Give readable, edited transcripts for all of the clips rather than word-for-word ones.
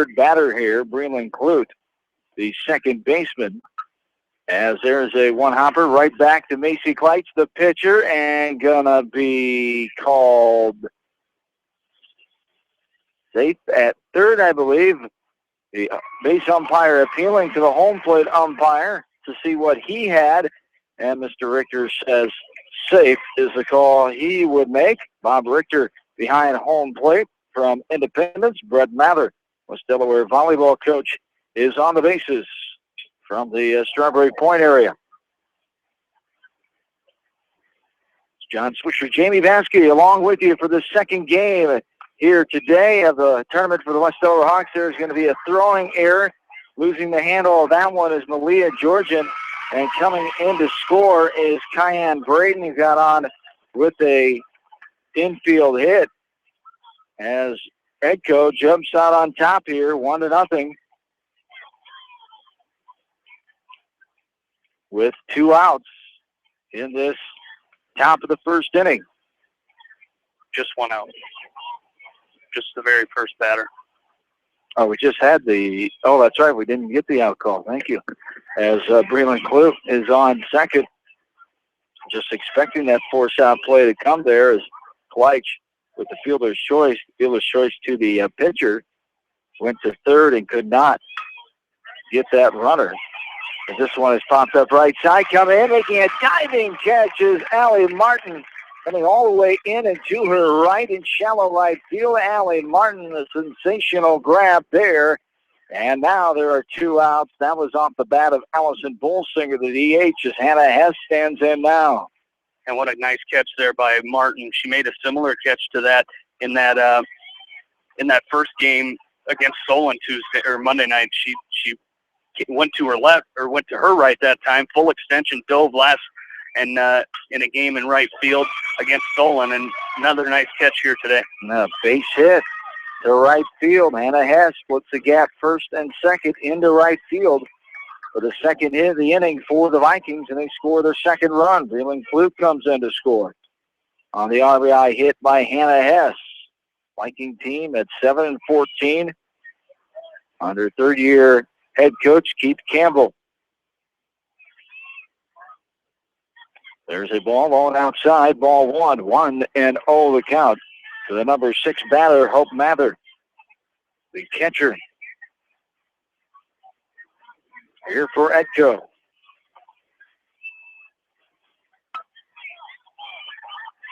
favored batter here, Breland Clute, the second baseman. As there's a one-hopper right back to Macy Kleitz, the pitcher, and gonna be called safe at third, I believe. The base umpire appealing to the home plate umpire to see what he had, and Mr. Richter says safe is the call he would make. Bob Richter behind home plate from Independence. Brett Mather, West Delaware volleyball coach, is on the bases from the Strawberry Point area. John Swisher, Jamie Baskey along with you for the second game here today of the tournament for the West Delaware Hawks. There's going to be a throwing error. Losing the handle of that one is Malia Georgian. And coming in to score is Kyan Braden, who got on with a infield hit. As Edco jumps out on top here, 1-0. With 2 outs in this top of the first inning. Just 1 out. Just the very first batter. Oh, we just had that's right. We didn't get the out call. Thank you. As Breland Clute is on second. Just expecting that force-out play to come there as Kleitch with the fielder's choice. Fielder's choice to the pitcher. Went to third and could not get that runner. And this one has popped up right side. Coming in, making a diving catch is Allie Martin. Coming all the way in and to her right in shallow right field. Allie Martin, a sensational grab there. And now there are 2 outs. That was off the bat of Allison Bolsinger, the DH, as Hannah Hess stands in now. And what a nice catch there by Martin. She made a similar catch to that in that first game against Solon Tuesday or Monday night. She went to her left or went to her right that time, full extension, dove last, and in a game in right field against Solon, and another nice catch here today. Base hit to right field. Hannah Hess splits the gap first and second into right field for the second hit of the inning for the Vikings, and they score their second run. Breland Clute comes in to score on the RBI hit by Hannah Hess. Viking team at 7-14 under third-year head coach Keith Campbell. There's a ball on outside, ball 1-0 the count to the number 6 batter, Hope Mather, the catcher. Here for Edco.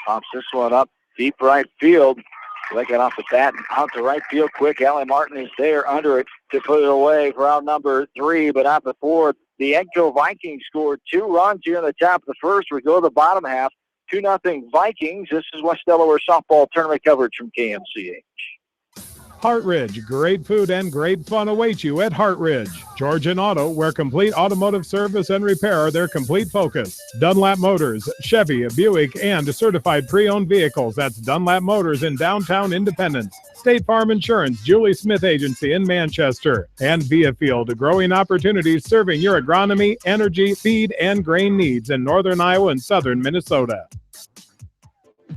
Pops this one up, deep right field. Leg it off the bat and out to right field quick. Allie Martin is there under it to put it away for out number 3, but not before the Edco Vikings scored 2 runs here in the top of the first. We go to the bottom half, 2-0 Vikings. This is West Delaware softball tournament coverage from KMCH. Hartridge, great food and great fun await you at Hartridge. Georgian Auto, where complete automotive service and repair are their complete focus. Dunlap Motors, Chevy, Buick, and certified pre-owned vehicles. That's Dunlap Motors in downtown Independence. State Farm Insurance, Julie Smith Agency in Manchester. And Viafield, growing opportunities serving your agronomy, energy, feed, and grain needs in northern Iowa and southern Minnesota.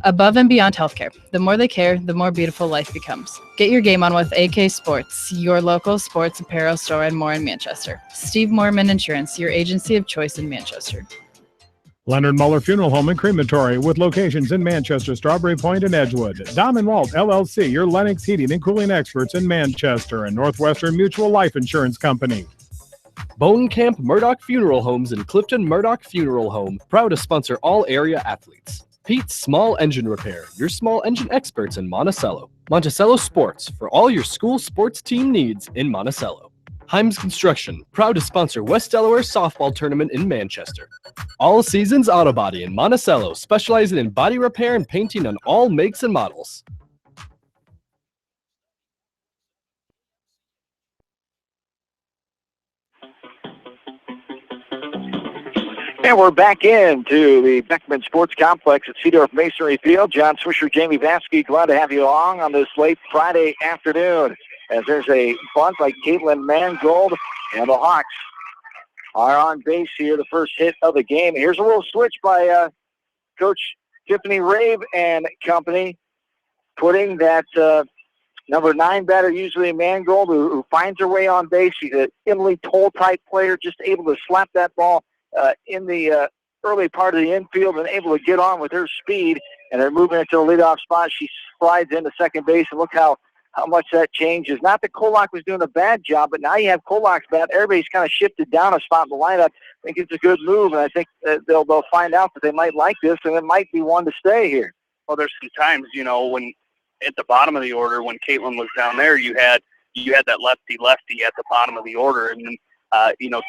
Above and beyond healthcare. The more they care, the more beautiful life becomes. Get your game on with AK Sports, your local sports apparel store and more in Manchester. Steve Morman Insurance, your agency of choice in Manchester. Leonard Muller Funeral Home and Crematory with locations in Manchester, Strawberry Point, and Edgewood. Dom & Walt LLC, your Lennox heating and cooling experts in Manchester, and Northwestern Mutual Life Insurance Company. Bone Camp Murdoch Funeral Homes in Clifton Murdoch Funeral Home, proud to sponsor all area athletes. Pete's Small Engine Repair, your small engine experts in Monticello. Monticello Sports, for all your school sports team needs in Monticello. Himes Construction, proud to sponsor West Delaware softball tournament in Manchester. All Seasons Auto Body in Monticello, specializing in body repair and painting on all makes and models. And we're back into the Beckman Sports Complex at Seedorf Masonry Field. John Swisher, Jamie Baskey, glad to have you along on this late Friday afternoon. As there's a bunt by Caitlin Mangold, and the Hawks are on base here, the first hit of the game. Here's a little switch by Coach Tiffany Rave and company, putting that number 9 batter, usually Mangold, who finds her way on base. She's an Emily Toll-type player, just able to slap that ball in the early part of the infield and able to get on with her speed. And they're moving into the leadoff spot. She slides into second base, and look how much that changes. Not that Kolak was doing a bad job, but now you have Kolak's bat. Everybody's kind of shifted down a spot in the lineup. I think it's a good move, and I think they'll find out that they might like this, and it might be one to stay here. Well, there's some times, when at the bottom of the order, when Caitlin was down there, you had that lefty-lefty at the bottom of the order, and then,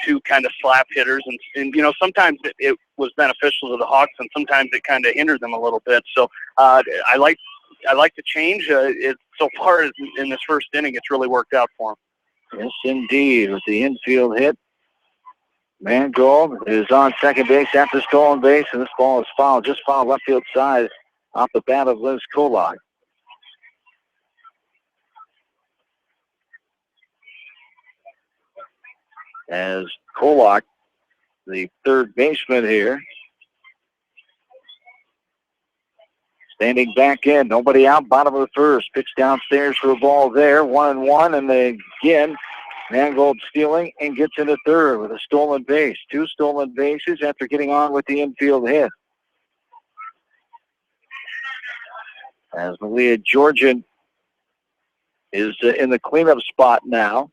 2 kind of slap hitters, and sometimes it was beneficial to the Hawks, and sometimes it kind of hindered them a little bit. So I like the change. So far in this first inning, it's really worked out for them. Yes, indeed, with the infield hit. Mangold is on second base after stolen base, and this ball is fouled, just fouled left field side off the bat of Liz Kolak. As Kolak, the third baseman here, standing back in, nobody out, bottom of the first. Pitch downstairs for a ball there, 1-1, and again, Mangold stealing and gets into third with a stolen base. 2 stolen bases after getting on with the infield hit. As Malia Georgian is in the cleanup spot now.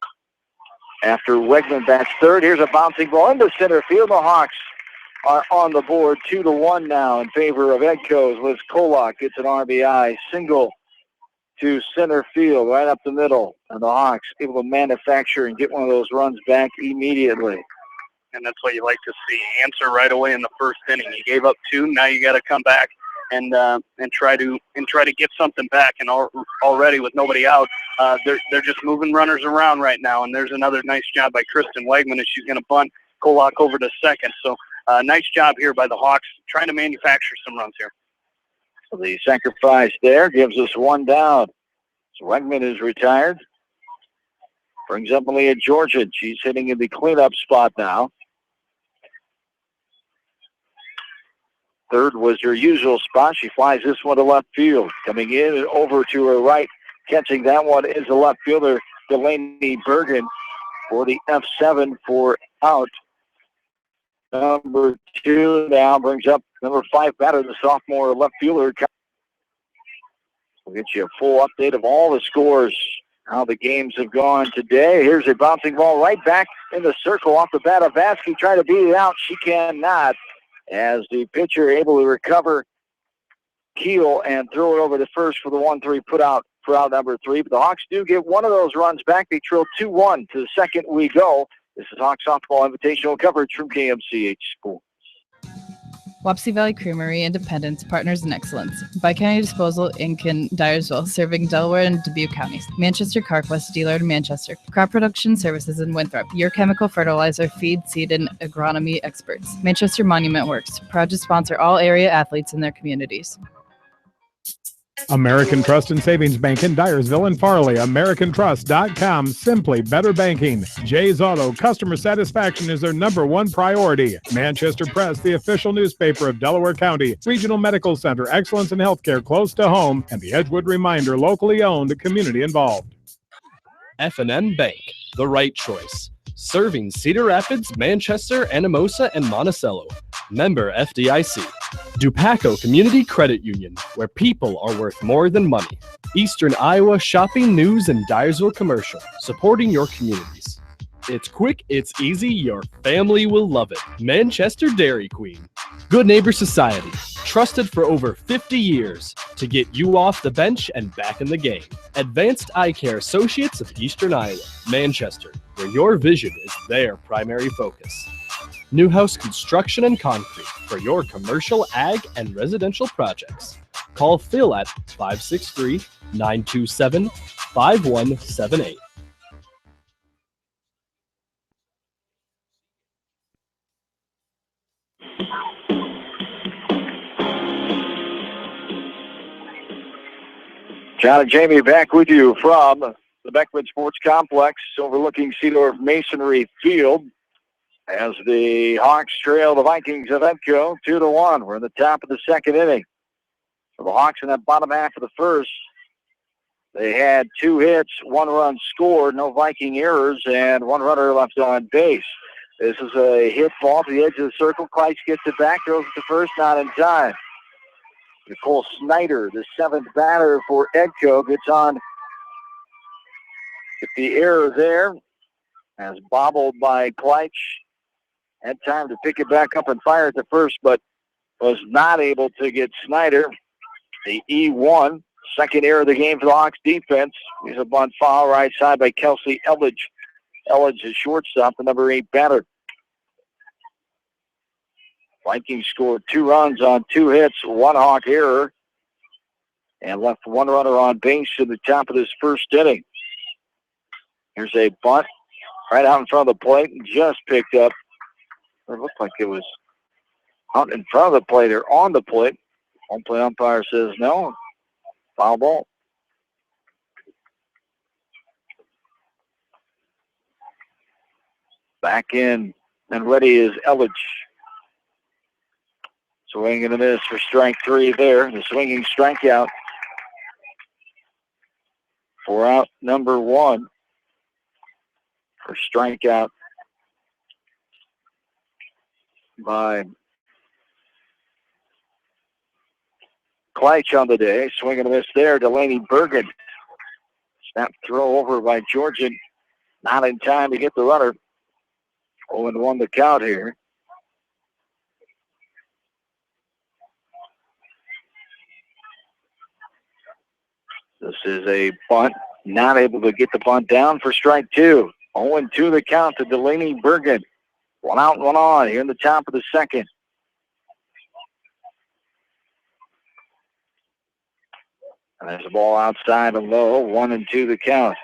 After Wegman bats third, here's a bouncing ball into center field. The Hawks are on the board 2-1 now in favor of Edco's. Liz Kolak gets an RBI single to center field right up the middle. And the Hawks able to manufacture and get one of those runs back immediately. And that's what you like to see. Answer right away in the first inning. You gave up 2, now you got to come back and try to get something back. And already with nobody out, they're just moving runners around right now. And there's another nice job by Kristen Wegman, and she's going to bunt Kolak over to second. So nice job here by the Hawks, trying to manufacture some runs here. So the sacrifice there gives us 1 down. So Wegman is retired. Brings up Malia Georgian. She's hitting in the cleanup spot now. Third was her usual spot. She flies this one to left field. Coming in and over to her right. Catching that one is the left fielder, Delaney Bergen, for the F7 for out. Number 2 now brings up number 5 batter, the sophomore left fielder. We'll get you a full update of all the scores, how the games have gone today. Here's a bouncing ball right back in the circle off the bat of Vasky. Trying to beat it out. She cannot. As the pitcher able to recover Keel and throw it over to first for the 1-3 put out for out number 3. But the Hawks do get one of those runs back. They trail 2-1 to the second we go. This is Hawks Softball Invitational coverage from KMCH Sports. Wapsie Valley Creamery, Independence, Partners in Excellence. Bi-County Disposal Inc. in Dyersville, serving Delaware and Dubuque counties. Manchester Carquest dealer in Manchester. Crop Production Services in Winthrop. Your chemical fertilizer, feed, seed, and agronomy experts. Manchester Monument Works, proud to sponsor all area athletes in their communities. American Trust and Savings Bank in Dyersville and Farley. AmericanTrust.com. Simply better banking. Jay's Auto. Customer satisfaction is their #1 priority. Manchester Press, the official newspaper of Delaware County. Regional Medical Center. Excellence in healthcare close to home. And the Edgewood Reminder. Locally owned. Community involved. F&N Bank. The right choice. Serving Cedar Rapids, Manchester, Anamosa, and Monticello. Member FDIC. Dupaco Community Credit Union, where people are worth more than money. Eastern Iowa Shopping News and Dyersville Commercial, supporting your communities. It's quick, it's easy, your family will love it. Manchester Dairy Queen. Good Neighbor Society, trusted for over 50 years to get you off the bench and back in the game. Advanced Eye Care Associates of Eastern Iowa, Manchester, where your vision is their primary focus. Newhouse Construction and Concrete for your commercial, ag, and residential projects. Call Phil at 563-927-5178. John and Jamie back with you from the Beckman Sports Complex overlooking Seedorf Masonry Field as the Hawks trail the Vikings of Edco 2-1. We're in the top of the second inning. So the Hawks in that bottom half of the first They had 2 hits, 1 run scored, no Viking errors, and 1 runner left on base. This is a hit ball to the edge of the circle. Kleitz gets it back, throws it to first, not in time. Nicole Snyder, the 7th batter for Edco, gets on. Get the error there, as bobbled by Kleitz. Had time to pick it back up and fire at the first, but was not able to get Snyder. The E1, second error of the game for the Hawks defense. He's a bunt foul right side by Kelsey Elledge. Elledge is shortstop, the number 8 batter. Vikings scored 2 runs on 2 hits, 1 Hawk error, and left 1 runner on base in the top of this first inning. Here's a bunt right out in front of the plate and just picked up. It looked like it was out in front of the plate or on the plate. Home plate umpire says no. Foul ball. Back in and ready is Elledge. Swing and a miss for strike 3 there. The swinging strikeout for out number 1 for strikeout by Kleitz on the day. Swing and a miss there. Delaney Bergen. Snap throw over by Georgian. Not in time to get the runner. 0-1 the count here. This is a bunt. Not able to get the bunt down for strike 2. 0-2 the count to Delaney Bergen. 1 out, 1 on here in the top of the second. And there's a ball outside and low. 1-2 the count.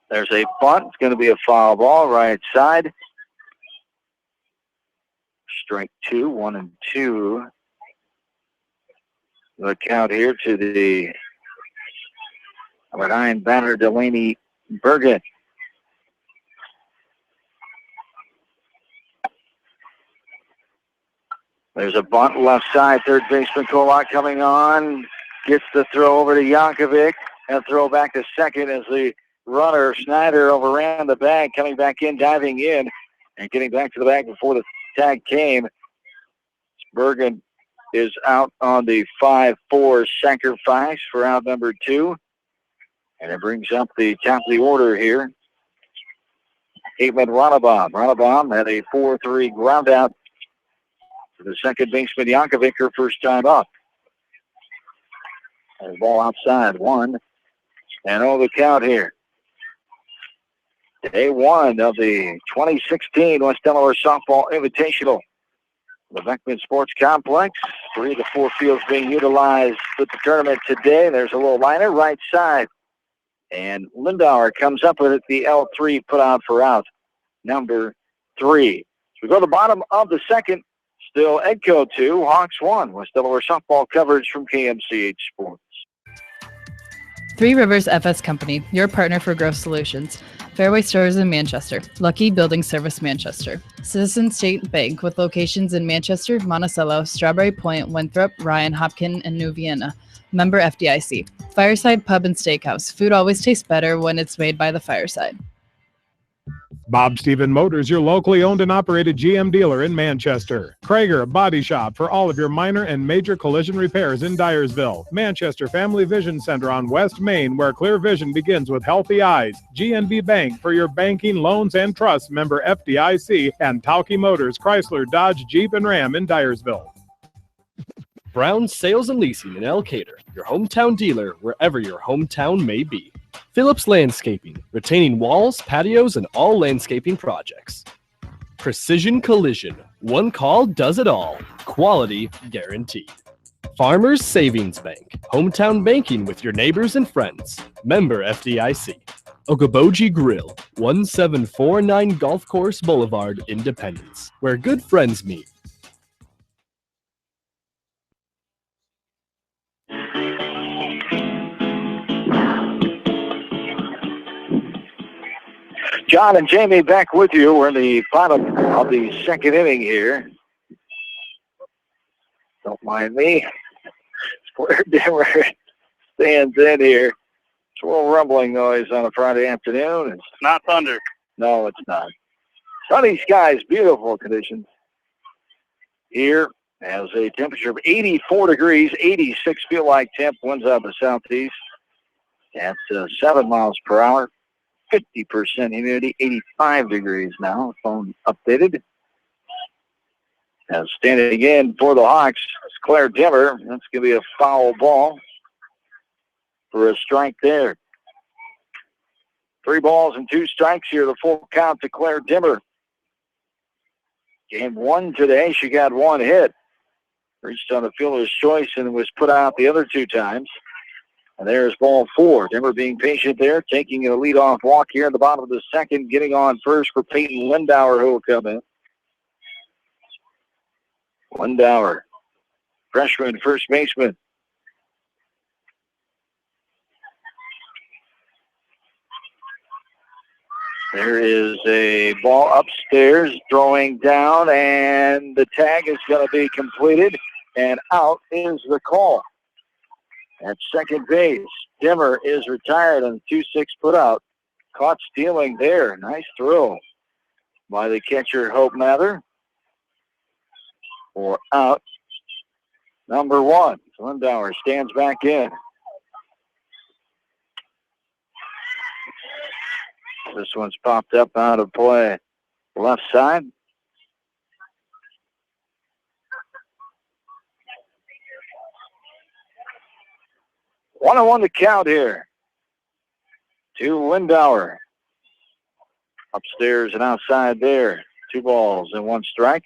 There's a bunt. It's going to be a foul ball right side. Strike 2, 1-2. The count here to the number 9 batter, Delaney Bergen. There's a bunt left side. Third baseman Kolak coming on. Gets the throw over to Yankovic. And throw back to second as the runner, Snyder, overran the bag. Coming back in, diving in, and getting back to the bag before the tag came. Bergen is out on the 5-4 sacrifice for out number 2. And it brings up the top of the order here. Caitlin Ronnebaum. Ronnebaum had a 4-3 ground out for the second baseman Yankovic, her first time up. And the ball outside, 1-0 the count here. Day 1 of the 2016 West Delaware Softball Invitational. The Beckman Sports Complex. 3 of the 4 fields being utilized with the tournament today. There's a little liner right side. And Lindauer comes up with it, the L3 put out for out number 3. So we go to the bottom of the second. Still Edco 2, Hawks 1. West Delaware Softball coverage from KMCH Sports. Three Rivers FS Company, your partner for growth solutions. Fairway Stores in Manchester. Lucky Building Service Manchester. Citizen State Bank with locations in Manchester, Monticello, Strawberry Point, Winthrop, Ryan, Hopkin, and New Vienna. Member FDIC. Fireside Pub and Steakhouse. Food always tastes better when it's made by the fireside. Bob Stephen Motors, your locally owned and operated GM dealer in Manchester. Krager Body Shop for all of your minor and major collision repairs in Dyersville. Manchester Family Vision Center on West Main, where clear vision begins with healthy eyes. GNB Bank for your banking, loans, and trusts, member FDIC. And Tauke Motors, Chrysler, Dodge, Jeep, and Ram in Dyersville. Brown Sales and Leasing in Elkader, your hometown dealer wherever your hometown may be. Phillips Landscaping, retaining walls, patios, and all landscaping projects. Precision Collision, one call does it all. Quality guaranteed. Farmers Savings Bank, hometown banking with your neighbors and friends. Member FDIC. Okoboji Grill, 1749 Golf Course Boulevard, Independence, where good friends meet. John and Jamie back with you. We're in the bottom of the second inning here. Don't mind me. Claire Dimmer stands in here. It's a little rumbling noise on a Friday afternoon. It's not thunder. No, it's not. Sunny skies, beautiful conditions. Here has a temperature of 84 degrees, 86 feel-like temp, winds out of the southeast at 7 miles per hour, 50% humidity, 85 degrees now. Phone updated. And standing in for the Hawks is Claire Dimmer. That's going to be a foul ball for a strike there. 3 balls and 2 strikes here, the full count to Claire Dimmer. Game 1 today, she got 1 hit. Reached on the fielder's choice and was put out the other 2 times. And there's ball 4. Dimmer being patient there, taking a leadoff walk here in the bottom of the second, getting on first for Peyton Lindauer, who will come in. Lindauer, freshman first baseman. There is a ball upstairs, throwing down, and the tag is going to be completed, and out is the call. At second base, Dimmer is retired on 2-6 put out. Caught stealing there. Nice throw by the catcher, Hope Mather. For out number 1. Lindauer stands back in. This one's popped up out of play. Left side. One and 1 to count here. To Lindauer. Upstairs and outside there. 2 balls and 1 strike.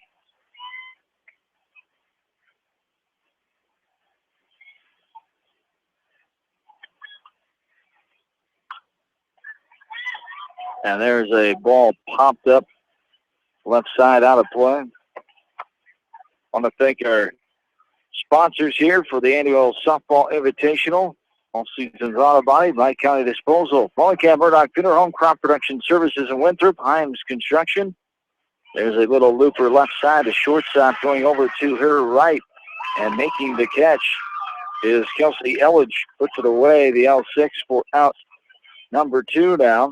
And there's a ball popped up left side out of play. I want to thank our sponsors here for the annual Softball Invitational. All seasons auto body, Lake County Disposal, Mullenkamp Murdoch Funeral Home, Crop Production Services in Winthrop, Himes Construction. There's a little looper left side, a shortstop going over to her right, and making the catch is Kelsey Elledge. Puts it away, the L6 for out number 2 now.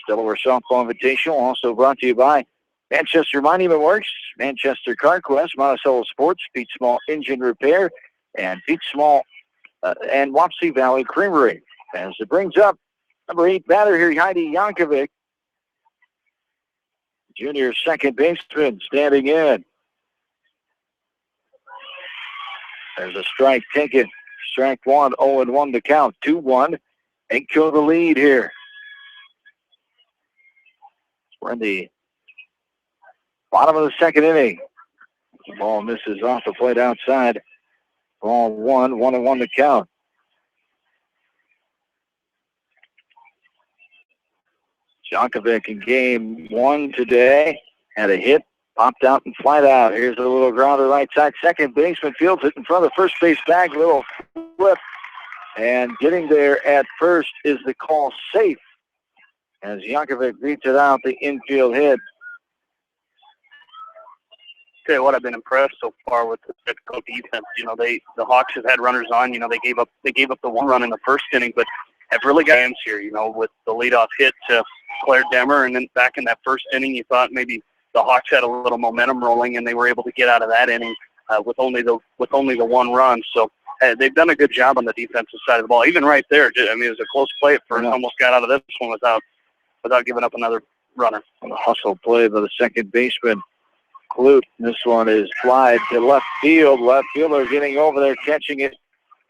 Delaware Softball Invitational also brought to you by Manchester Monument Works, Manchester CarQuest, Monticello Sports, Pete Small Engine Repair, and Pete Small and Wapsie Valley Creamery. As it brings up number 8 batter here, Heidi Yankovic, junior second baseman, standing in. There's a strike taken. Strike 1, 0-1 to count. 2-1. Enko the lead here. We're in the bottom of the second inning. The ball misses off the plate outside. Ball 1, 1-1 to count. Jankovic in game 1 today had a hit, popped out and flied out. Here's a little grounder right side. Second baseman fields it in front of the first base bag. Little flip. And getting there at first is the call safe, as Jankovic beats it out the infield hit. Tell you what, I've been impressed so far with the Mexico defense. You know, the Hawks have had runners on. You know, they gave up the 1 run in the first inning, but have really got hands here. You know, with the leadoff hit to Claire Demmer, and then back in that first inning, you thought maybe the Hawks had a little momentum rolling, and they were able to get out of that inning with only the 1 run. So they've done a good job on the defensive side of the ball. Even right there, I mean, it was a close play at first. Almost got out of this one without giving up another runner. On a hustle play by the second baseman, Clute. This one is flied to left field. Left fielder getting over there, catching it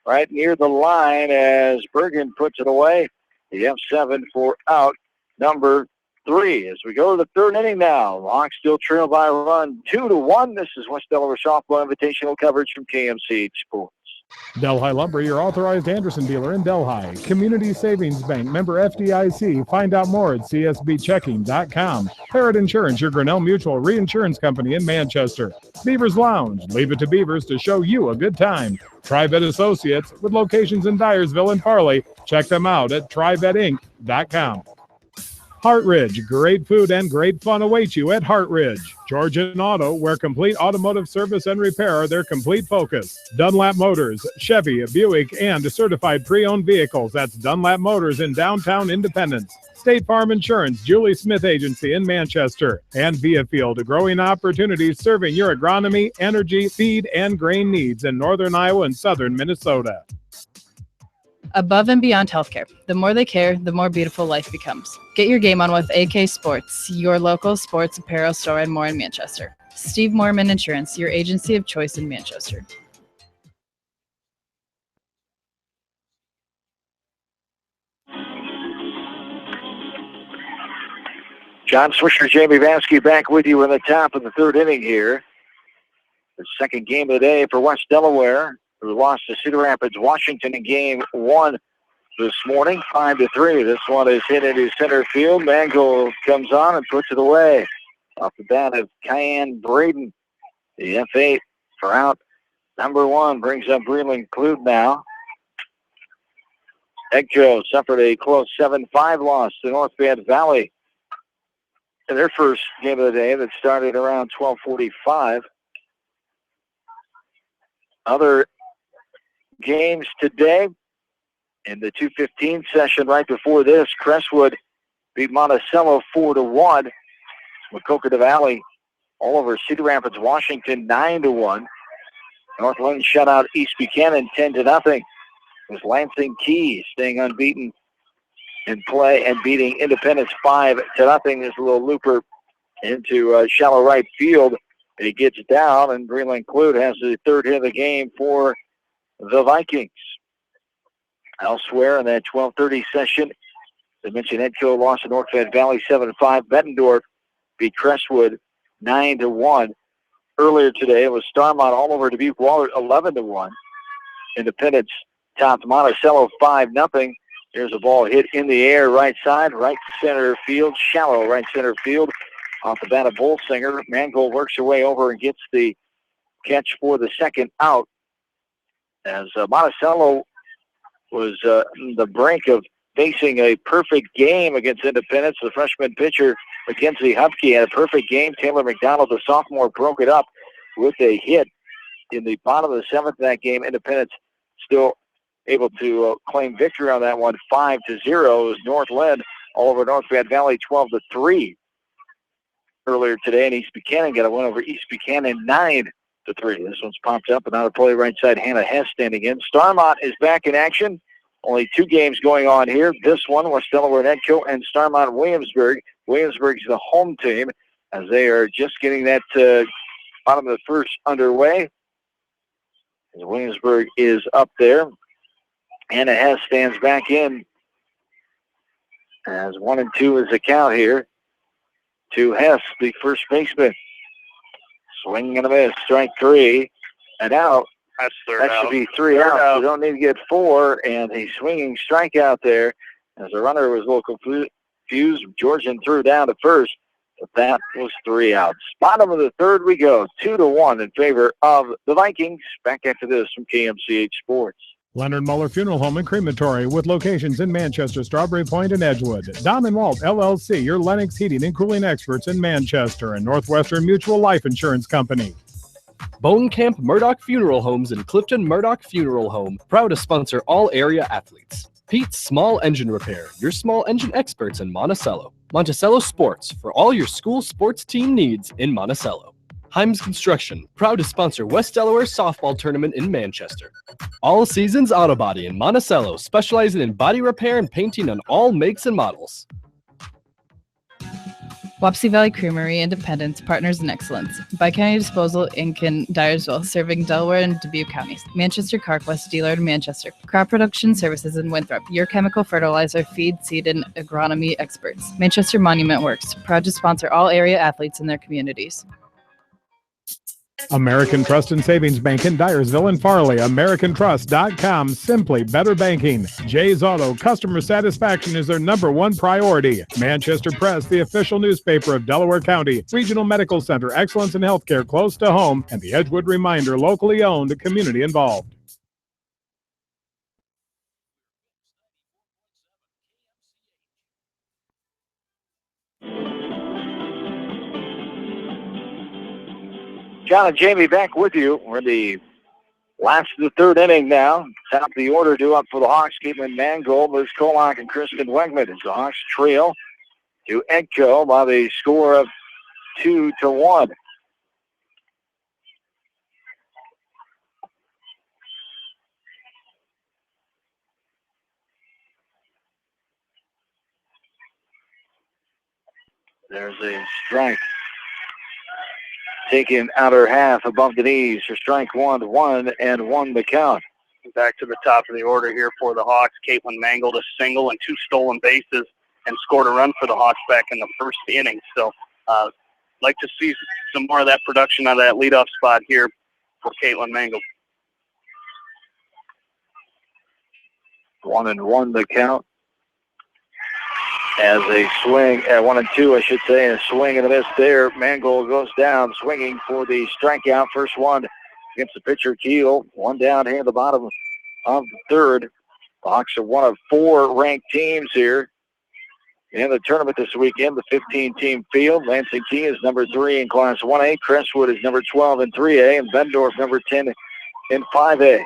right near the line as Bergen puts it away. The F7 for out number 3. As we go to the third inning now, Hawks still trail by a run 2-1. This is West Delaware Softball Invitational coverage from KMCH Sports. Delhi Lumber, your authorized Anderson dealer in Delhi. Community Savings Bank, member FDIC. Find out more at csbchecking.com. Parrot Insurance, your Grinnell Mutual Reinsurance Company in Manchester. Beavers Lounge, leave it to Beavers to show you a good time. TriVet Associates, with locations in Dyersville and Farley. Check them out at trivetinc.com. Hartridge, great food and great fun await you at Hartridge. Georgian Auto, where complete automotive service and repair are their complete focus. Dunlap Motors, Chevy, Buick, and certified pre-owned vehicles. That's Dunlap Motors in downtown Independence. State Farm Insurance, Julie Smith Agency in Manchester. And Viafield, growing opportunities serving your agronomy, energy, feed, and grain needs in northern Iowa and southern Minnesota. Above and Beyond Healthcare. The more they care, the more beautiful life becomes. Get your game on with AK Sports, your local sports apparel store and more in Manchester. Steve Morman Insurance, your agency of choice in Manchester. John Swisher, Jamie Vansky back with you in the top of the third inning here. The second game of the day for West Delaware, who lost to Cedar Rapids, Washington in game one this morning, 5-3. This one is hit into center field. Mangold comes on and puts it away. Off the bat of Cayenne Braden. The F8 for out number one brings up Breland Clute now. Edco suffered a close 7-5 loss to North Fayette Valley in their first game of the day that started around 12:45. Other games today in the 2:15 session right before this, Crestwood beat Monticello 4-1. Maquoketa Valley all over Cedar Rapids, Washington 9-1. Northland shut out East Buchanan 10-0. It was Lansing Key staying unbeaten in play and beating Independence 5-0. There's a little looper into shallow right field. He gets down, and Breland Clute has the third hit of the game for the Vikings. Elsewhere in that 12:30 session, they mentioned Edco lost to North Fayette Valley 7-5. Bettendorf beat Crestwood 9-1. Earlier today, it was Starmont all over Dubuque Waller 11-1. Independence topped Monticello 5-0. Here's a ball hit in the air, right side, right center field, shallow right center field. Off the bat of Bolsinger, Mangold works her way over and gets the catch for the second out. As Monticello was on the brink of facing a perfect game against Independence. The freshman pitcher, Mackenzie Hupke, had a perfect game. Taylor McDonald, the sophomore, broke it up with a hit in the bottom of the seventh of that game. Independence still able to claim victory on that one, 5-0. It was North led all over North Fayette Valley, 12-3 earlier today. And East Buchanan got a win over East Buchanan, 9-3. This one's popped up. Another play right side. Hannah Hess standing in. Starmont is back in action. Only two games going on here. This one, West Delaware and Edco, and Starmont Williamsburg. Williamsburg's the home team as they are just getting that bottom of the first underway. As Williamsburg is up there. Hannah Hess stands back in as 1-2 is the count here to Hess, the first baseman. Swing and a miss, strike three, and out. That's third that out. Should be three Third outs. out. You don't need to get four, and a swinging strikeout there as the runner was a little confused. Georgian threw down to first, but that was three outs. Bottom of the third we go, 2-1 in favor of the Vikings. Back after this from KMCH Sports. Leonard Muller Funeral Home and Crematory with locations in Manchester, Strawberry Point, and Edgewood. Dom & Walt, LLC, your Lennox heating and cooling experts in Manchester, and Northwestern Mutual Life Insurance Company. Bone Camp Murdoch Funeral Homes in Clifton Murdoch Funeral Home, proud to sponsor all area athletes. Pete's Small Engine Repair, your small engine experts in Monticello. Monticello Sports, for all your school sports team needs in Monticello. Himes Construction, proud to sponsor West Delaware softball tournament in Manchester. All Seasons Auto Body in Monticello, specializing in body repair and painting on all makes and models. Wapsie Valley Creamery, Independence, Partners in Excellence. Bi-County Disposal Inc. in Dyersville, serving Delaware and Dubuque counties. Manchester Carquest dealer in Manchester. Crop Production Services in Winthrop, your chemical fertilizer, feed, seed, and agronomy experts. Manchester Monument Works, proud to sponsor all area athletes in their communities. American Trust and Savings Bank in Dyersville and Farley. AmericanTrust.com. Simply better banking. Jay's Auto. Customer satisfaction is their #1 priority. Manchester Press, the official newspaper of Delaware County. Regional Medical Center. Excellence in healthcare close to home. And the Edgewood Reminder. Locally owned. Community involved. John and Jamie back with you. We're in the last of the third inning now. Top of the order due up for the Hawks. Caitlin Mangold, Liz Kolak, and Kristen Wegman as the Hawks trail to Edco by the score of 2-1. There's a strike taken outer half above the knees for strike 1, 1-1 the count. Back to the top of the order here for the Hawks. Caitlin Mangold a single and 2 stolen bases and scored a run for the Hawks back in the first inning. So like to see some more of that production out of that leadoff spot here for Caitlin Mangold. 1-1 the count. As a swing, 1-2 I should say, a swing and a miss there. Mangold goes down swinging for the strikeout. First one against the pitcher Keel. One down here at the bottom of the third. The Hawks are one of 4 ranked teams here in the tournament this weekend. The 15-team field. Lansing Key is number 3 in Class 1A. Crestwood is number 12 in 3A. And Bendorf number 10 in 5A.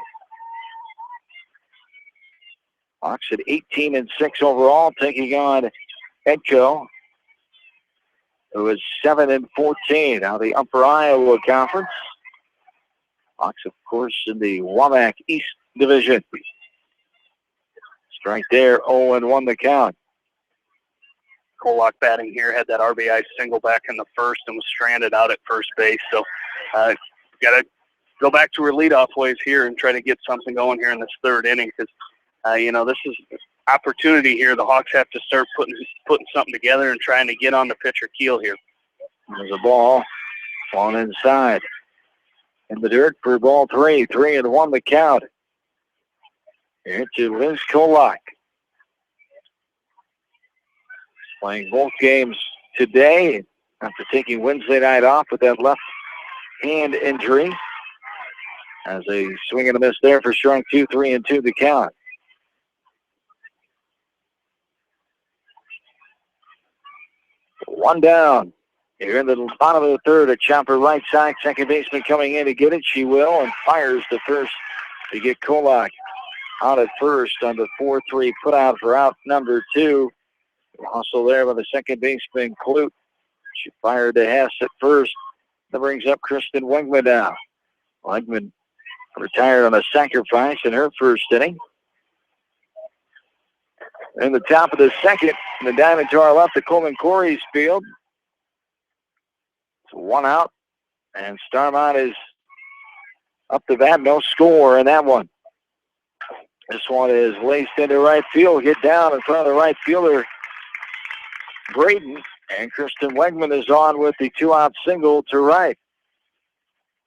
Hawks at 18-6 overall, taking on Edco, who is 7-14 out of the Upper Iowa Conference. Hawks, of course, in the WAMAC East Division. Strike there, 0-1 the count. Kolak batting here, had that RBI single back in the first and was stranded out at first base. So got to go back to her leadoff ways here and try to get something going here in this third inning because this is opportunity here. The Hawks have to start putting something together and trying to get on the pitcher Keel here. There's a ball falling inside. In the dirt for ball 3. 3-1 the count. Here to Liz Kolak. Playing both games today after taking Wednesday night off with that left hand injury. As a swing and a miss there for strike 2, 3-2 the count. One down. Here in the bottom of the third, a chopper right side. Second baseman coming in to get it. She will and fires to first to get Kolak out at first on the 4-3 put out for out number 2. Hustle there by the second baseman, Clute. She fired to Hess at first. That brings up Kristen Wegman now. Wegman retired on a sacrifice in her first inning. In the top of the second, the diamond to our left, the Coleman Corey's field. It's 1 out, and Starmont is up to bat. No score in that one. This one is laced into right field. Get down in front of the right fielder, Braden, and Kristen Wegman is on with the 2-out single to right.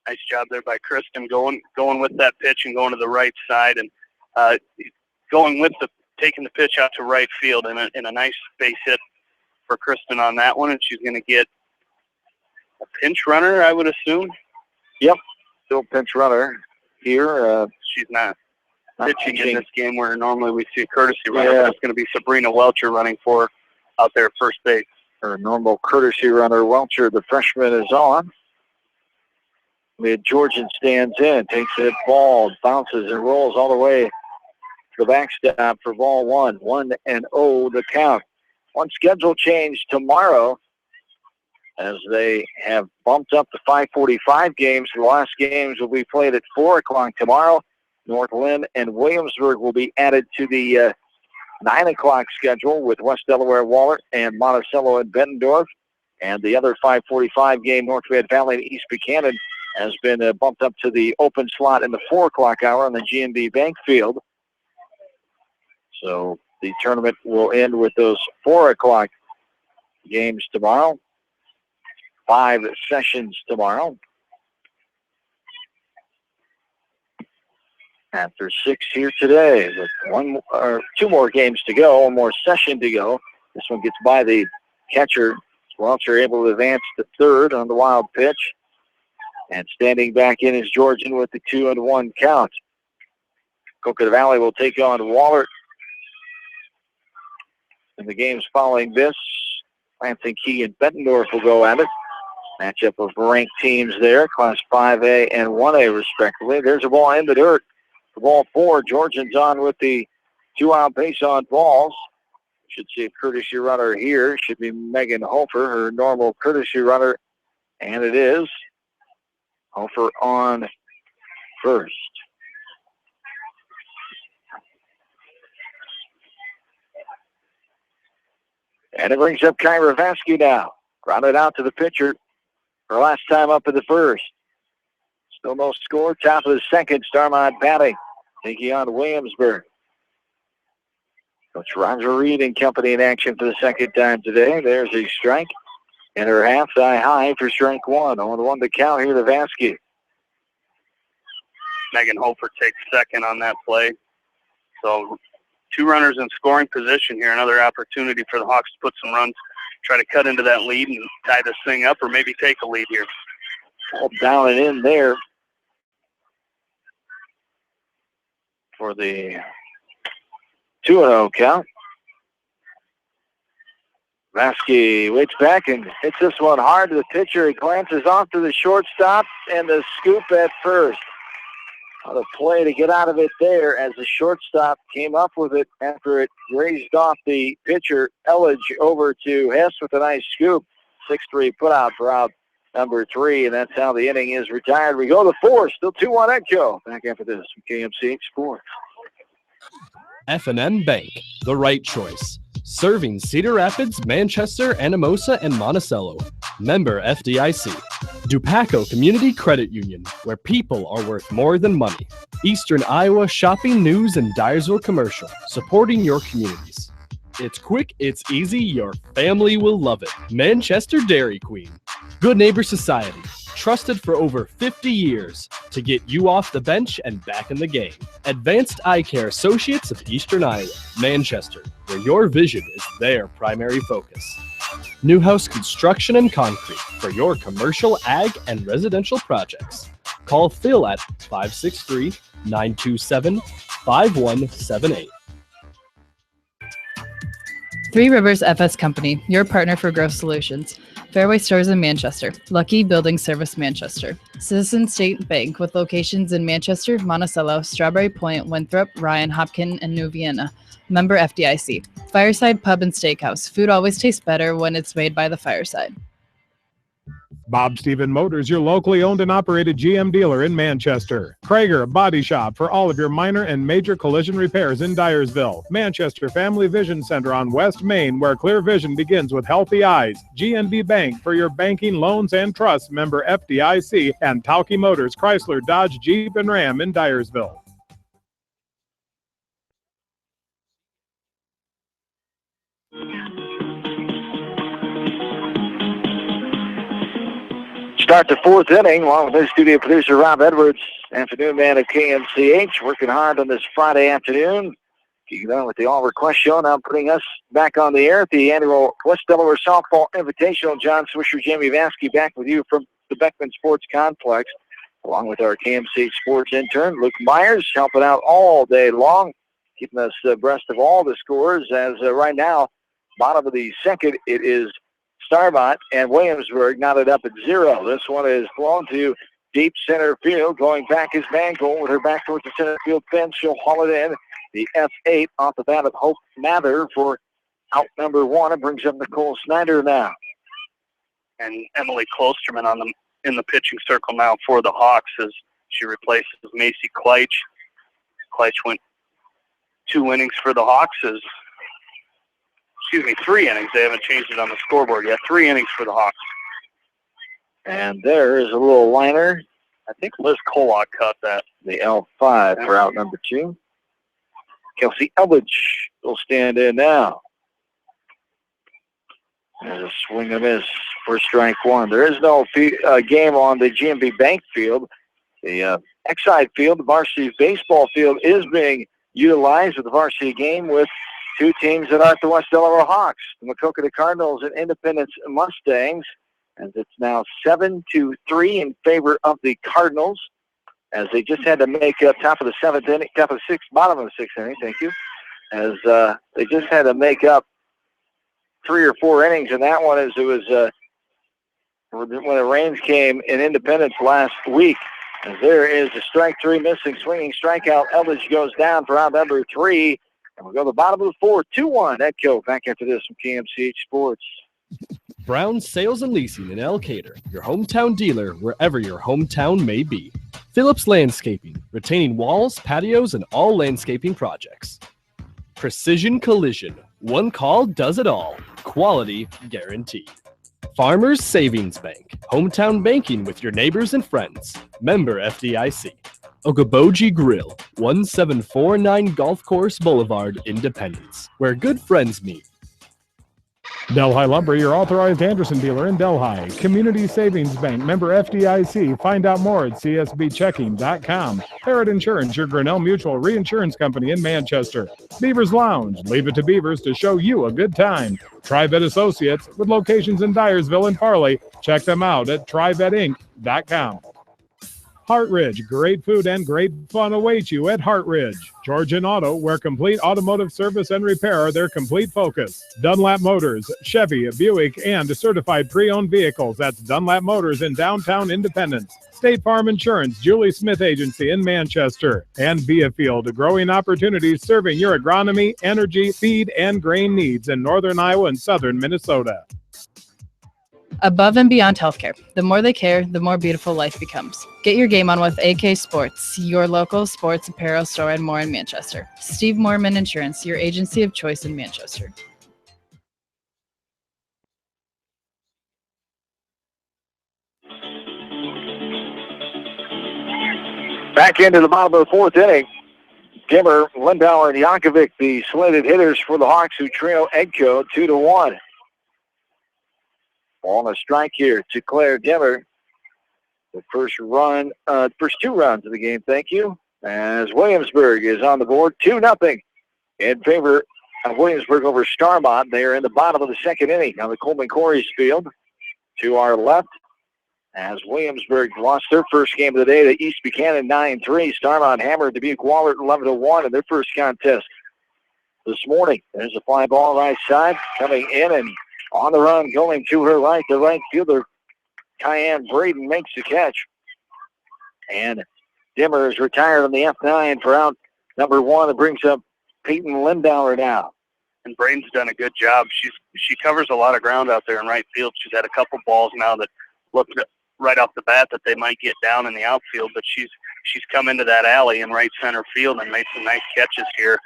Nice job there by Kristen going with that pitch and going to the right side and taking the pitch out to right field in a nice base hit for Kristen on that one, and she's going to get a pinch runner, I would assume. Yep, still pinch runner here. She's not pitching in this game where normally we see a courtesy runner. Yeah. But it's going to be Sabrina Welcher running for her out there at first base. Her normal courtesy runner, Welcher, the freshman, is on. Mid-Georgian stands in, takes it, ball, bounces and rolls all the way to the backstop for ball 1. 1-0 the count. One schedule change tomorrow as they have bumped up to 5:45 games. The last games will be played at 4 o'clock tomorrow. North Lynn and Williamsburg will be added to the 9 o'clock schedule with West Delaware Waller and Monticello and Bettendorf. And the other 5:45 game, North Red Valley and East Buchanan, has been bumped up to the open slot in the 4 o'clock hour on the GMB Bank Field. So the tournament will end with those 4 o'clock games tomorrow. 5 sessions tomorrow. after 6 here today with two more games to go, one more session to go. This one gets by the catcher. Welcher able to advance to third on the wild pitch. And standing back in is Georgian with the 2-1 count. Coconut Valley will take on Wahlert in the games following this. Lansing Key and Bettendorf will go at it. Matchup of ranked teams there, Class 5A and 1A respectively. There's a ball in the dirt. The ball 4. Georgian's on with the 2-out base on balls. Should see a courtesy runner here. Should be Megan Hofer, her normal courtesy runner. And it is Hofer on first. And it brings up Kyra Vasky now. Grounded out to the pitcher. Her last time up in the first. Still no score. Top of the second. Starmont batting. Taking on Williamsburg. Coach Roger Reed and company in action for the second time today. There's a strike. And her half high for strike one. 0-1 to count here to Vasky. Megan Hofer takes second on that play. So 2 runners in scoring position here. Another opportunity for the Hawks to put some runs, try to cut into that lead and tie this thing up or maybe take a lead here. All down and in there for the 2-0 count. Vasky waits back and hits this one hard to the pitcher. He glances off to the shortstop and the scoop at first. On a play to get out of it there as the shortstop came up with it after it grazed off the pitcher. Elledge over to Hess with a nice scoop. 6-3 put out for out number 3, and that's how the inning is retired. We go to 4, still 2-1 Echo. Back after this from KMCH Sports. F&N Bank, the right choice. Serving Cedar Rapids, Manchester, Anamosa, and Monticello. Member FDIC. Dupaco Community Credit Union, where people are worth more than money. Eastern Iowa Shopping News and Dyersville Commercial, supporting your communities. It's quick, it's easy, your family will love it. Manchester Dairy Queen. Good Neighbor Society, trusted for over 50 years to get you off the bench and back in the game. Advanced Eye Care Associates of Eastern Iowa, Manchester, where your vision is their primary focus. Newhouse Construction and Concrete for your commercial, ag, and residential projects. Call Phil at 563-927-5178. Three Rivers FS Company, your partner for growth solutions. Fairway Stores in Manchester. Lucky Building Service Manchester. Citizen State Bank with locations in Manchester, Monticello, Strawberry Point, Winthrop, Ryan, Hopkin, and New Vienna. Member FDIC. Fireside Pub and Steakhouse. Food always tastes better when it's made by the fireside. Bob Stephen Motors, your locally owned and operated GM dealer in Manchester. Krager Body Shop for all of your minor and major collision repairs in Dyersville. Manchester Family Vision Center on West Main, where clear vision begins with healthy eyes. GNB Bank for your banking, loans, and trusts. Member FDIC. And Tauke Motors, Chrysler, Dodge, Jeep, and Ram in Dyersville. Start the 4th inning along with his studio producer Rob Edwards, afternoon man of KMCH, working hard on this Friday afternoon. Keeping on with the All Request Show, now putting us back on the air at the annual West Delaware Softball Invitational. John Swisher, Jamie Vasky back with you from the Beckman Sports Complex, along with our KMCH Sports intern, Luke Myers, helping out all day long, keeping us abreast of all the scores. As right now, bottom of the second, it is Starmont and Williamsburg knotted up at 0. This one is blown to deep center field. Going back is Mangold with her back towards the center field fence. She'll haul it in. The F8 off the bat of Hope Mather for out number 1. It brings up Nicole Snyder now. And Emily Klosterman in the pitching circle now for the Hawks as she replaces Macy Kleitch. Kleitch went 2 innings for the Hawks as 3 innings. They haven't changed it on the scoreboard yet. 3 innings for the Hawks. And there is a little liner. I think Liz Kolak caught that. The L5 for out number 2. Kelsey Elledge will stand in now. There's a swing and miss for strike 1. There is no game on the GMB Bank field The Exide field, the varsity baseball field, is being utilized with the varsity game with two teams that are the West Delaware Hawks, the Maquoketa Cardinals and Independence Mustangs, as it's now 7-3 in favor of the Cardinals, as they just had to make up top of the seventh inning, top of the sixth, bottom of the sixth inning, thank you, as they just had to make up 3 or 4 innings in that one, as it was when the rains came in Independence last week. As there is a strike 3 missing, swinging strikeout. Eldridge goes down for out number 3. And we'll go to the bottom of the 4th, 2-1. Echo back after this from KMCH Sports. Brown Sales and Leasing in Elkader, your hometown dealer wherever your hometown may be. Phillips Landscaping, retaining walls, patios, and all landscaping projects. Precision Collision, one call does it all. Quality guaranteed. Farmers Savings Bank, hometown banking with your neighbors and friends. Member FDIC. Okoboji Grill, 1749 Golf Course Boulevard, Independence, where good friends meet. Delhi Lumber, your authorized Anderson dealer in Delhi. Community Savings Bank, member FDIC. Find out more at csbchecking.com. Parrot Insurance, your Grinnell Mutual Reinsurance Company in Manchester. Beavers Lounge, leave it to Beavers to show you a good time. TriVet Associates, with locations in Dyersville and Farley. Check them out at trivetinc.com. Hartridge, great food and great fun await you at Hartridge. Georgian Auto, where complete automotive service and repair are their complete focus. Dunlap Motors, Chevy, Buick, and certified pre-owned vehicles. That's Dunlap Motors in downtown Independence. State Farm Insurance, Julie Smith Agency in Manchester. And Beafield, growing opportunities serving your agronomy, energy, feed, and grain needs in northern Iowa and southern Minnesota. Above and Beyond Healthcare. The more they care, the more beautiful life becomes. Get your game on with AK Sports, your local sports apparel store and more in Manchester. Steve Mormon Insurance, your agency of choice in Manchester. Back into the bottom of the 4th inning. Dimmer, Lindauer, and Yankovic, the slated hitters for the Hawks, who trail Edco 2-1. On a strike here to Claire Dimmer. The first 2 runs of the game, thank you. As Williamsburg is on the board, 2-0 in favor of Williamsburg over Starmont. They are in the bottom of the 2nd inning on the Coleman Corey's field. To our left, as Williamsburg lost their first game of the day to East Buchanan 9-3. Starmont hammered Dubuque Wahlert 11-1 in their first contest this morning. There's a fly ball right side coming in, and on the run, going to her right, the right fielder, Cayenne Braden, makes the catch. And Dimmer is retired on the F9 for out number 1. It brings up Peyton Lindauer now. And Braden's done a good job. She covers a lot of ground out there in right field. She's had a couple balls now that looked right off the bat that they might get down in the outfield, but she's come into that alley in right center field and made some nice catches here.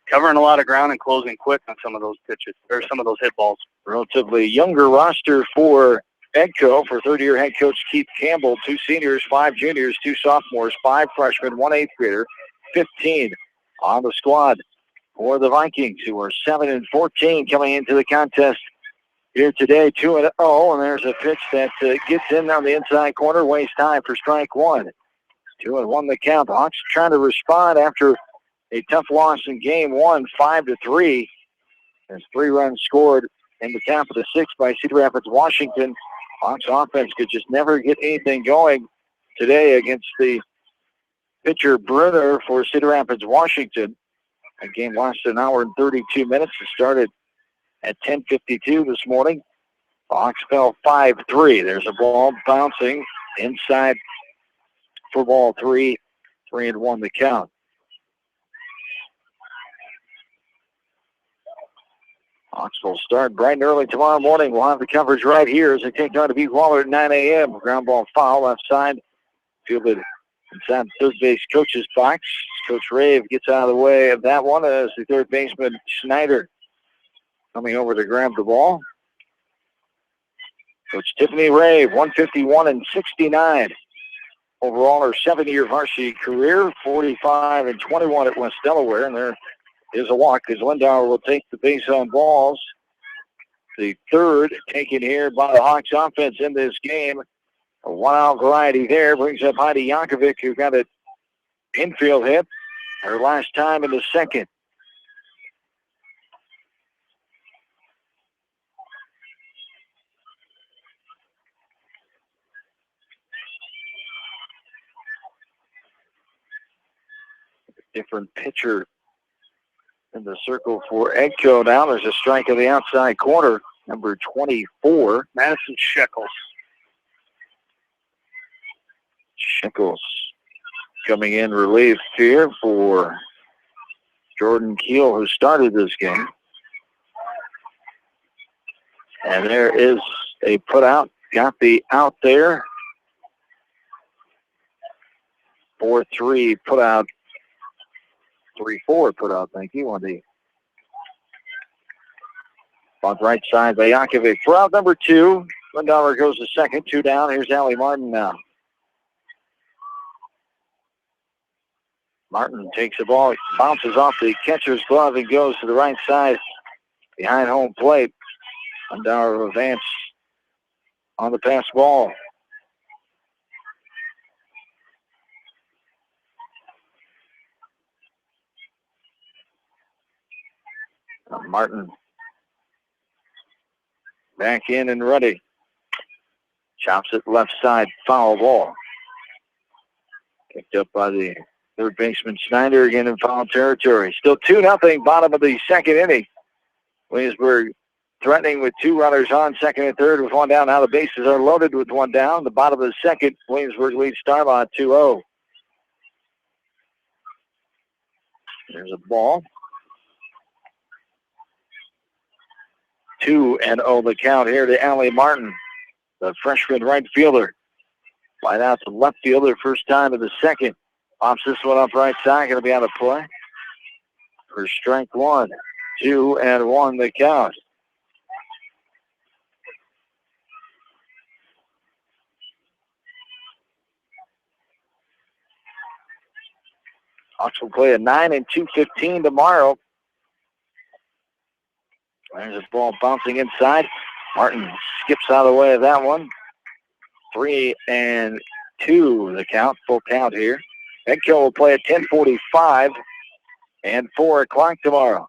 Covering a lot of ground and closing quick on some of those pitches, or some of those hit balls. Relatively younger roster for Edco, for third-year head coach Keith Campbell. 2 seniors, 5 juniors, 2 sophomores, 5 freshmen, 1 8th grader, 15 on the squad for the Vikings, who are 7-14 coming into the contest here today. 2-0, and there's a pitch that gets in on the inside corner, waste time for strike 1. 2-1 the count. The Hawks trying to respond after a tough loss in game 1, 5-3. There's 3 runs scored in the top of the 6th by Cedar Rapids, Washington. Hawks offense could just never get anything going today against the pitcher Brunner for Cedar Rapids, Washington. That game lasted 1 hour and 32 minutes. It started at 10:52 this morning. Hawks fell 5-3. There's a ball bouncing inside for ball 3. 3-1 the count. Hawks will start bright and early tomorrow morning. We'll have the coverage right here as they take on Dubuque Wahlert at 9 a.m. Ground ball foul left side. Fielded inside the third base coach's box. Coach Rave gets out of the way of that one as the third baseman Schneider coming over to grab the ball. Coach Tiffany Rave, 151-69. Overall, her 7-year varsity career, 45-21 at West Delaware, and there is a walk as Lindauer will take the base on balls. The third taken here by the Hawks offense in this game. A one-out variety there brings up Heidi Yankovic, who got an infield hit her last time in the second. Different pitcher in the circle for Edco now. There's a strike of the outside corner, number 24. Madison Shekels. Shekels coming in relief here for Jordan Keel, who started this game. And there is a put out. Got the out there. 4-3 put out. 3-4 put out, thank you, on the right side by Yankovic. For out number 2, Lindauer goes to second, 2 down. Here's Allie Martin now. Martin takes the ball, bounces off the catcher's glove and goes to the right side behind home plate. Lindauer will advance on the pass ball. Martin back in and ready. Chops it left side, foul ball. Kicked up by the third baseman Snyder, again in foul territory. Still 2-0, bottom of the second inning. Williamsburg threatening with 2 runners on second and third with 1 down. Now the bases are loaded with 1 down. The bottom of the second, Williamsburg leads Starmont 2-0. There's a ball. 2-0 the count here to Allie Martin, the freshman right fielder. Flight out to left fielder, first time of the second. Pops this one up right side, going to be out of play for strike 1. 2-1 the count. Hawks will play at 9 and 2:15 tomorrow. There's a ball bouncing inside. Martin skips out of the way of that one. 3-2 the count, full count here. Edco will play at 10:45 and 4 o'clock tomorrow.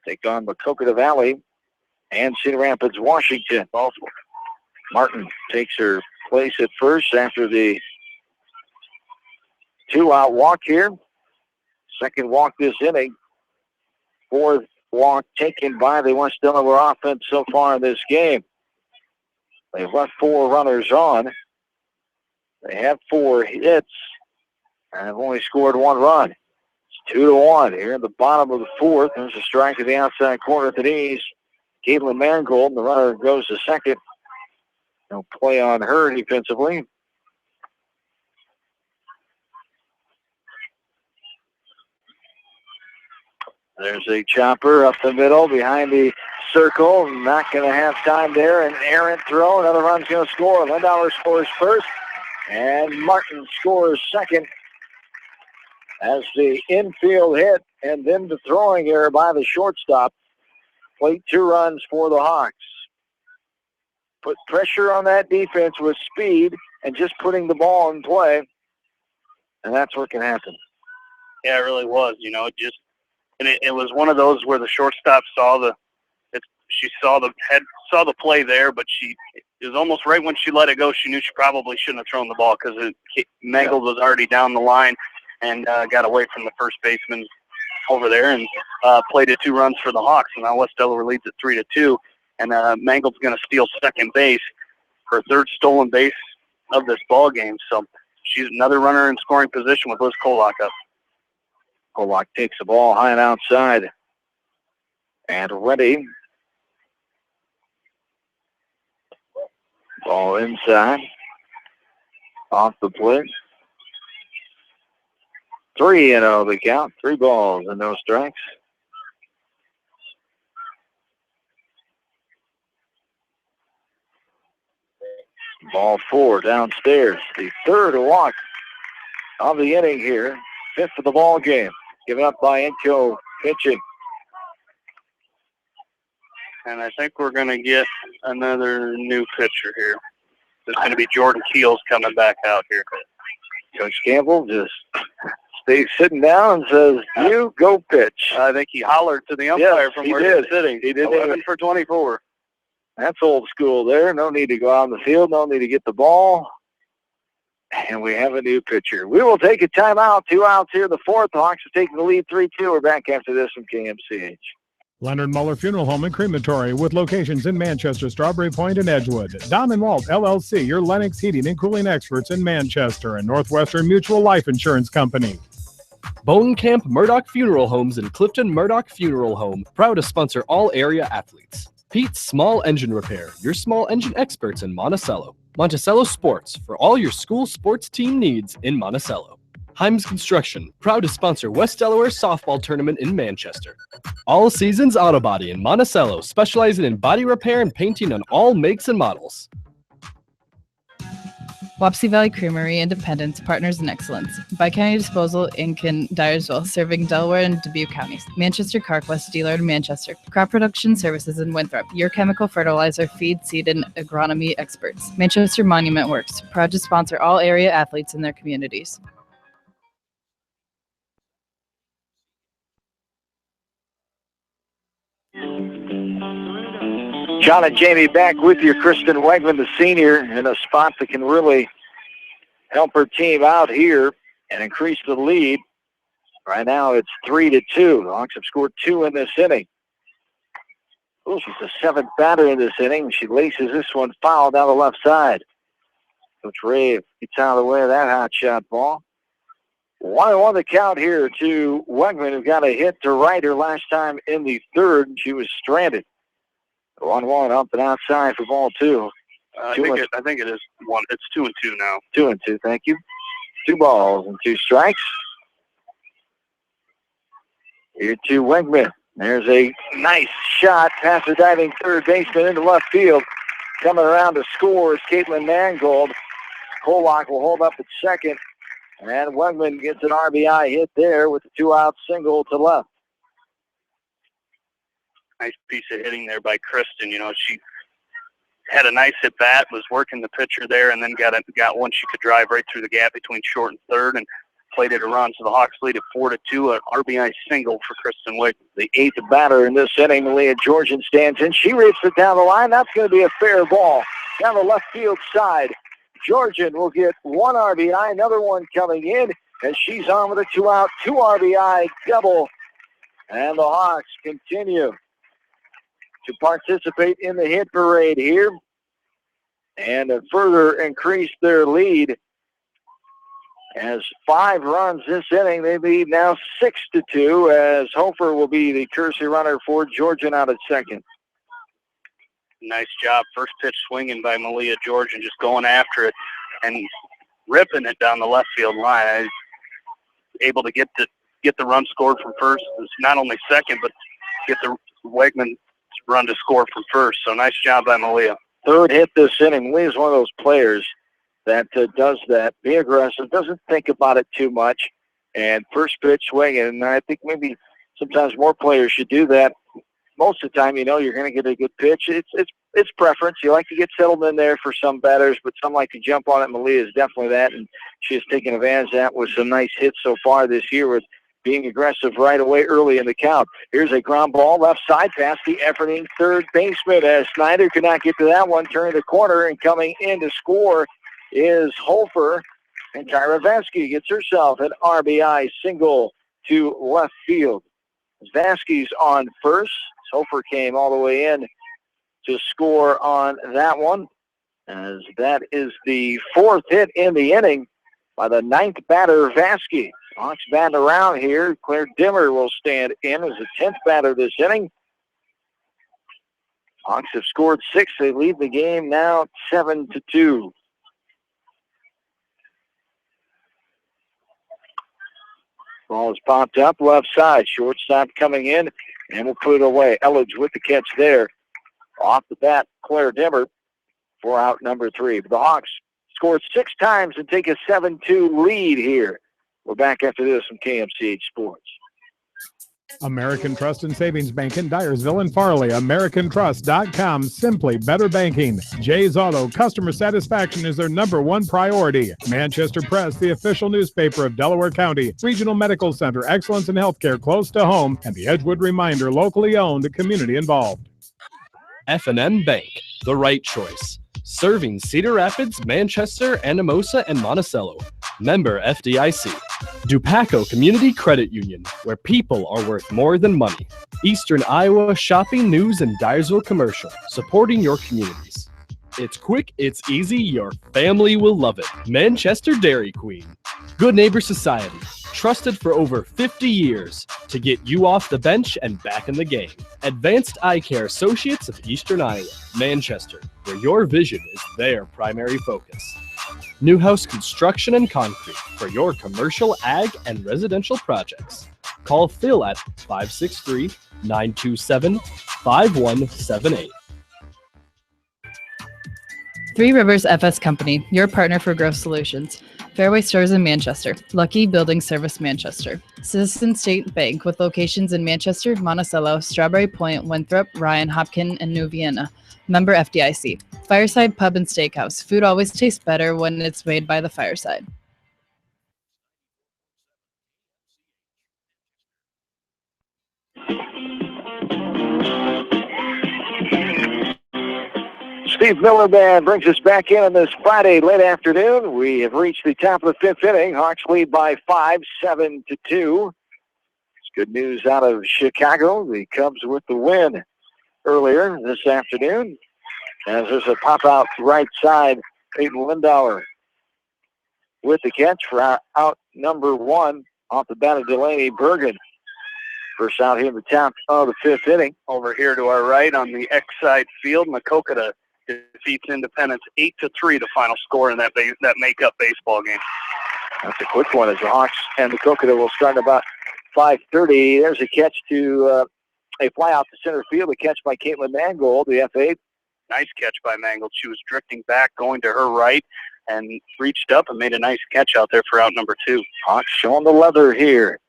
Take on Maquoketa Valley and Cedar Rapids, Washington. Martin takes her place at first after the 2-out walk here. Second walk this inning. 4th walk taken by the West Delaware offense so far in this game. They've left 4 runners on. They have 4 hits and have only scored 1 run. It's 2-1 here in the bottom of the 4th. There's a strike to the outside corner at the knees. Caitlin Mangold, the runner goes to second. No play on her defensively. There's a chopper up the middle behind the circle. Not going to have time there. An errant throw. Another run's going to score. Lindauer scores first, and Martin scores second. As the infield hit and then the throwing error by the shortstop. Played 2 runs for the Hawks. Put pressure on that defense with speed and just putting the ball in play, and that's what can happen. Yeah, it really was. And it was one of those where the shortstop saw the play there, but it was almost right when she let it go. She knew she probably shouldn't have thrown the ball because Mangold was already down the line and got away from the first baseman over there and played it 2 runs for the Hawks. And now West Delaware leads at 3-2, and Mangold's going to steal second base, her 3rd stolen base of this ball game. So she's another runner in scoring position with Liz Kolak up. Kolak takes the ball high and outside. And ready. Ball inside. Off the plate. 3-0 the count. 3 balls and no strikes. Ball 4 downstairs. The 3rd walk of the inning here. 5th of the ball game. Given up by Edco pitching. And I think we're going to get another new pitcher here. It's going to be Jordan Keels coming back out here. Coach Campbell just stays sitting down and says, you go pitch. I think he hollered to the umpire from where he was sitting. He did. 11 for 24. That's old school there. No need to go out in the field. No need to get the ball. And we have a new pitcher. We will take a timeout. 2 outs here. The fourth. The Hawks are taking the lead 3-2. We're back after this from KMCH. Leonard Muller Funeral Home and Crematory with locations in Manchester, Strawberry Point, and Edgewood. Don and Walt, LLC, your Lennox heating and cooling experts in Manchester, and Northwestern Mutual Life Insurance Company. Bone Camp Murdoch Funeral Homes in Clifton Murdoch Funeral Home, proud to sponsor all area athletes. Pete's Small Engine Repair, your small engine experts in Monticello. Monticello Sports, for all your school sports team needs in Monticello. Himes Construction, proud to sponsor West Delaware Softball Tournament in Manchester. All Seasons Auto Body in Monticello, specializing in body repair and painting on all makes and models. Wapsie Valley Creamery, Independence, Partners in Excellence. Bi-County Disposal, Inc. in Dyersville, serving Delaware and Dubuque counties. Manchester Carquest dealer in Manchester. Crop Production Services in Winthrop. Your chemical fertilizer, feed, seed, and agronomy experts. Manchester Monument Works, proud to sponsor all area athletes in their communities. John and Jamie back with you. Kristen Wegman, the senior, in a spot that can really help her team out here and increase the lead. Right now it's 3-2. The Hawks have scored 2 in this inning. Oh, she's the 7th batter in this inning. She laces this one foul down the left side. Coach Ray gets out of the way of that hot shot ball. 1-1 the count here to Wegman, who got a hit to right her last time in the third, and she was stranded. 1-1 up and outside for ball 2. I think it is 1. It's 2-2 now. 2-2, thank you. 2 balls and 2 strikes. Here to Wegman. There's a nice shot past the diving third baseman into left field. Coming around to score is Caitlin Mangold. Kolak will hold up at second. And Wegman gets an RBI hit there with a 2-out single to left. Nice piece of hitting there by Kristen. You know, she had a nice at bat, was working the pitcher there, and then got one she could drive right through the gap between short and third and played it a run. So the Hawks lead at 4-2, an RBI single for Kristen Wegman. The 8th batter in this inning, Malia Georgian, stands in. She reaps it down the line. That's going to be a fair ball down the left field side. Georgian will get 1 RBI, another one coming in, as she's on with a 2-out, 2 RBI double. And the Hawks continue to participate in the hit parade here and further increase their lead. As 5 runs this inning, they lead now 6-2, as Hofer will be the courtesy runner for Georgian out at second. Nice job. First pitch swinging by Malia Georgian, just going after it and ripping it down the left field line. Able to get the run scored from first. It's not only second, but get the Wegman run to score from first. So nice job by Malia. 3rd hit this inning. Malia's one of those players that does that. Be aggressive, doesn't think about it too much, and first pitch swinging. And I think maybe sometimes more players should do that. Most of the time, you know, you're going to get a good pitch. It's preference. You like to get settled in there for some batters, but some like to jump on it. Malia is definitely that, and she has taken advantage of that with some nice hits so far this year with being aggressive right away early in the count. Here's a ground ball left side past the efforting third baseman as Snyder could not get to that one. Turning the corner and coming in to score is Hofer, and Tyra Vasky gets herself an RBI single to left field. Vasky's on first. Hofer came all the way in to score on that one, as that is the 4th hit in the inning by the 9th batter, Vasky. Hawks batting around here. Claire Dimmer will stand in as the 10th batter this inning. Hawks have scored 6. They lead the game now 7-2. Ball is popped up left side. Shortstop coming in, and we'll put it away. Elledge with the catch there. Off the bat, Claire Dimmer for out number 3. But the Hawks scored 6 times and take a 7-2 lead here. We're back after this from KMCH Sports. American Trust and Savings Bank in Dyersville and Farley. AmericanTrust.com. Simply better banking. Jay's Auto. Customer satisfaction is their #1 priority. Manchester Press, the official newspaper of Delaware County. Regional Medical Center. Excellence in healthcare close to home. And the Edgewood Reminder. Locally owned. Community involved. F&M Bank. The right choice. Serving Cedar Rapids, Manchester, Anamosa, and Monticello. Member FDIC. Dupaco Community Credit Union, where people are worth more than money. Eastern Iowa Shopping News and Dyersville Commercial, supporting your communities. It's quick, it's easy, your family will love it. Manchester Dairy Queen. Good Neighbor Society, trusted for over 50 years to get you off the bench and back in the game. Advanced Eye Care Associates of Eastern Iowa, Manchester, where your vision is their primary focus. Newhouse Construction and Concrete for your commercial, ag, and residential projects. Call Phil at 563-927-5178. Three Rivers FS Company, your partner for growth solutions. Fairway Stores in Manchester. Lucky Building Service Manchester. Citizen State Bank with locations in Manchester, Monticello, Strawberry Point, Winthrop, Ryan, Hopkin, and New Vienna. Member FDIC. Fireside Pub and Steakhouse. Food always tastes better when it's made by the fireside. Steve Miller Band brings us back in on this Friday late afternoon. We have reached the top of the 5th inning. Hawks lead by 5, 7-2. It's good news out of Chicago. The Cubs with the win earlier this afternoon. As there's a pop-out right side, Peyton Lindauer with the catch for out number 1 off the bat of Delaney Bergen. First out here in the top of the 5th inning. Over here to our right on the X side field, Makokata defeats Independence 8-3, the final score in that makeup baseball game. That's a quick one as the Hawks and the Makokata will start about 5:30. There's a catch to a fly out to center field. A catch by Caitlin Mangold, the F8. Nice catch by Mangold. She was drifting back, going to her right, and reached up and made a nice catch out there for out number 2. Hawks showing the leather here.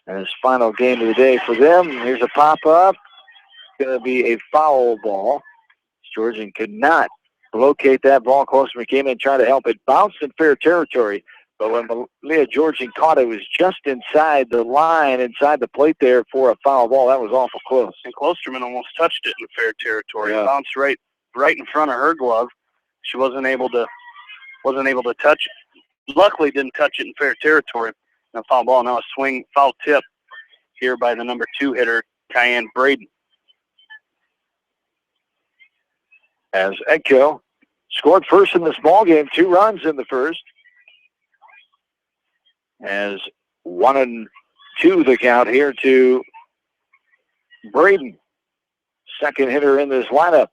And his final game of the day for them. Here's a pop-up. It's going to be a foul ball. Georgian could not locate that ball close to McCain, trying to help it. Bounced in fair territory. But when Leah Georgian caught it, was just inside the line, inside the plate there for a foul ball. That was awful close. And Klosterman almost touched it in fair territory. Yeah. It bounced right in front of her glove. She wasn't able to touch it. Luckily, didn't touch it in fair territory. A foul ball, now a swing, foul tip here by the number 2 hitter, Cayenne Braden. As Edco scored first in this ball game, 2 runs in the first. As 1-2 the count here to Braden. Second hitter in this lineup.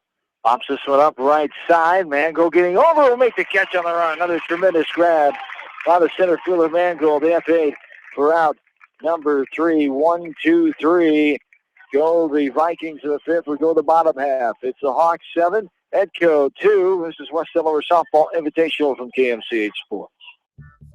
Pops this one up right side. Mangold getting over will make the catch on the run. Another tremendous grab by the center fielder Mangold. The F8 for out number 3. 1, 2, 3. Go the Vikings to the 5th. We go the bottom half. It's the Hawks 7. Edco 2. This is West Delaware Softball Invitational from KMCH Sports.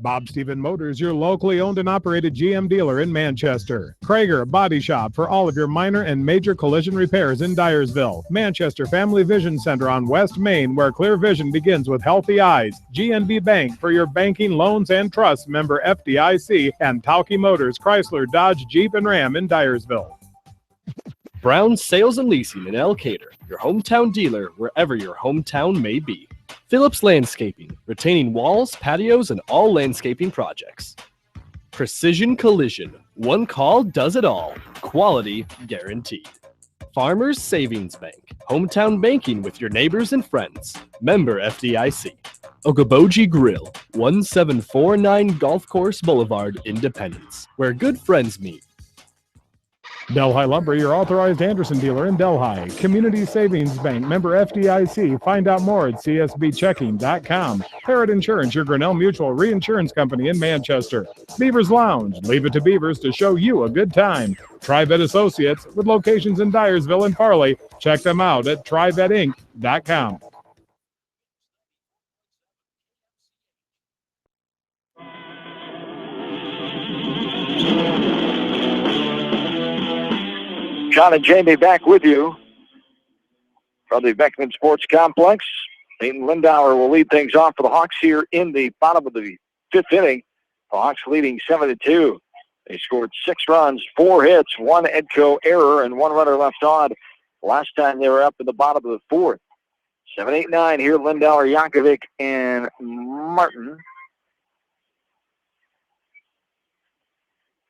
Bob Stephen Motors, your locally owned and operated GM dealer in Manchester. Krager Body Shop for all of your minor and major collision repairs in Dyersville. Manchester Family Vision Center on West Main, where clear vision begins with healthy eyes. GNB Bank for your banking, loans, and trusts, member FDIC. And Tauke Motors, Chrysler, Dodge, Jeep, and Ram in Dyersville. Brown Sales and Leasing in Elkader, your hometown dealer wherever your hometown may be. Phillips Landscaping, retaining walls, patios, and all landscaping projects. Precision Collision, one call does it all. Quality guaranteed. Farmers Savings Bank, hometown banking with your neighbors and friends. Member FDIC. Okoboji Grill, 1749 Golf Course Boulevard, Independence, where good friends meet. Delhi Lumber, your authorized Anderson dealer in Delhi. Community Savings Bank, member FDIC. Find out more at csbchecking.com. Parrot Insurance, your Grinnell Mutual Reinsurance Company in Manchester. Beavers Lounge, leave it to Beavers to show you a good time. TriVet Associates, with locations in Dyersville and Farley. Check them out at trivetinc.com. John and Jamie back with you from the Beckman Sports Complex. Peyton Lindauer will lead things off for the Hawks here in the bottom of the fifth inning. The Hawks leading 7-2. They scored 6 runs, 4 hits, 1 Edco error, and 1 runner left on. Last time they were up in the bottom of the fourth. 7-8-9 here, Lindauer, Yankovic, and Martin.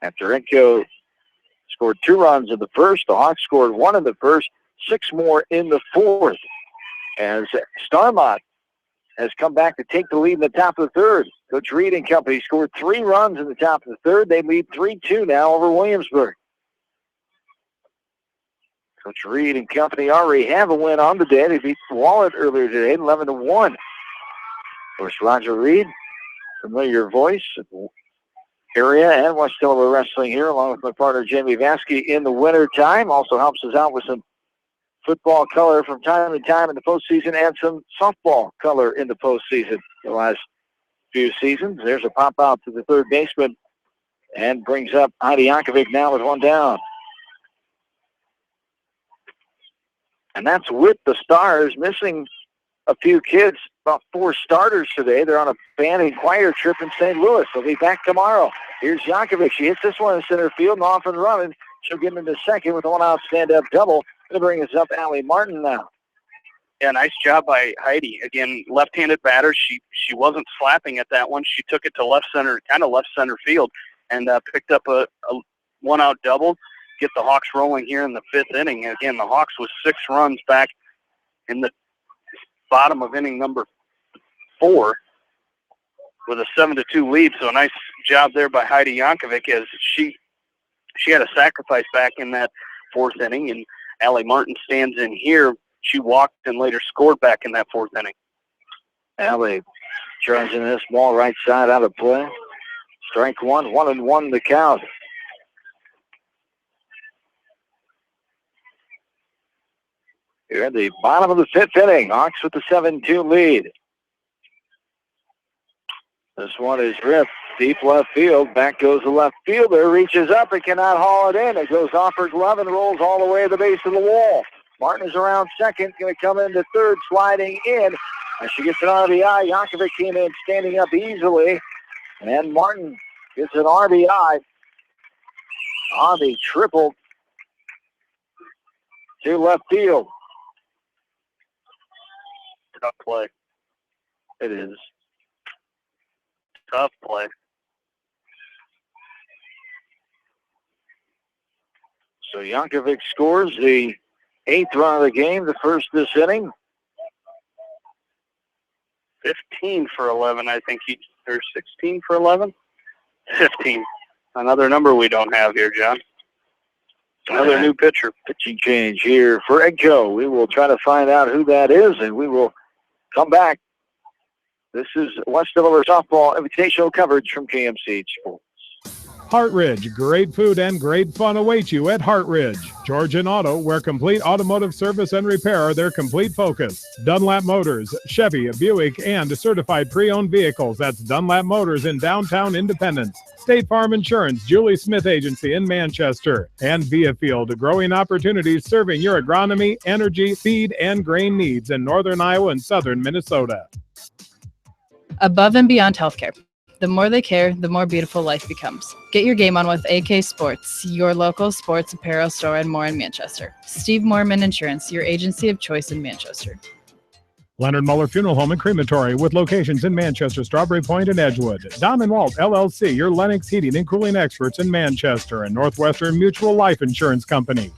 After Edco scored 2 runs in the first, the Hawks scored 1 in the first, 6 more in the fourth. As Starmont has come back to take the lead in the top of the third. Coach Reed and company scored 3 runs in the top of the third. They lead 3-2 now over Williamsburg. Coach Reed and company already have a win on the day. They beat Wallet earlier today, 11-1. Of course, Roger Reed, familiar voice of the area and West Delaware Wrestling here, along with my partner Jamie Vasky in the winter time. Also helps us out with some football color from time to time in the postseason and some softball color in the postseason the last few seasons. There's a pop out to the third baseman and brings up Heidi Yankovic now with 1 down. And that's with the Stars missing a few kids, about 4 starters today. They're on a band and choir trip in St. Louis. They'll be back tomorrow. Here's Yankovic. She hits this one in center field and off and running. She'll get into second with a 1-out stand-up double. Going to bring us up Allie Martin now. Yeah, nice job by Heidi. Again, left-handed batter. She wasn't slapping at that one. She took it to left center, kind of left center field, and picked up a 1-out double. Get the Hawks rolling here in the 5th inning. Again, the Hawks with 6 runs back in the bottom of inning number 4 with a 7-2 lead. So a nice job there by Heidi Yankovic as she had a sacrifice back in that 4th inning, and Allie Martin stands in here. She walked and later scored back in that 4th inning. Allie charging this ball right side out of play. Strike 1, 1-1 the count. Here at the bottom of the 5th inning, Hawks with the 7-2 lead. This one is ripped deep left field. Back goes the left fielder, reaches up and cannot haul it in. It goes off her glove and rolls all the way to the base of the wall. Martin is around second, going to come into third, sliding in. As she gets an RBI, Yankovic came in standing up easily. And Martin gets an RBI on the triple to left field. Tough play. It is. Tough play. So Yankovic scores the 8th run of the game, the first this inning. 15 for 11, I think or 16 for 11? 15. Another number we don't have here, John. Another new pitcher. Pitching change here for Edco. We will try to find out who that is, and we will come back. This is West Delaware Softball Invitational coverage from KMCH Sports. Hartridge, great food and great fun await you at Hartridge. Georgian Auto, where complete automotive service and repair are their complete focus. Dunlap Motors, Chevy, Buick, and certified pre-owned vehicles. That's Dunlap Motors in downtown Independence. State Farm Insurance, Julie Smith Agency in Manchester. And Viafield, growing opportunities serving your agronomy, energy, feed, and grain needs in northern Iowa and southern Minnesota. Above and beyond healthcare. The more they care, the more beautiful life becomes. Get your game on with AK Sports, your local sports apparel store and more in Manchester. Steve Mormon Insurance, your agency of choice in Manchester. Leonard Muller Funeral Home and Crematory with locations in Manchester, Strawberry Point, and Edgewood. Dom & Walt, LLC, your Lennox heating and cooling experts in Manchester, and Northwestern Mutual Life Insurance Company.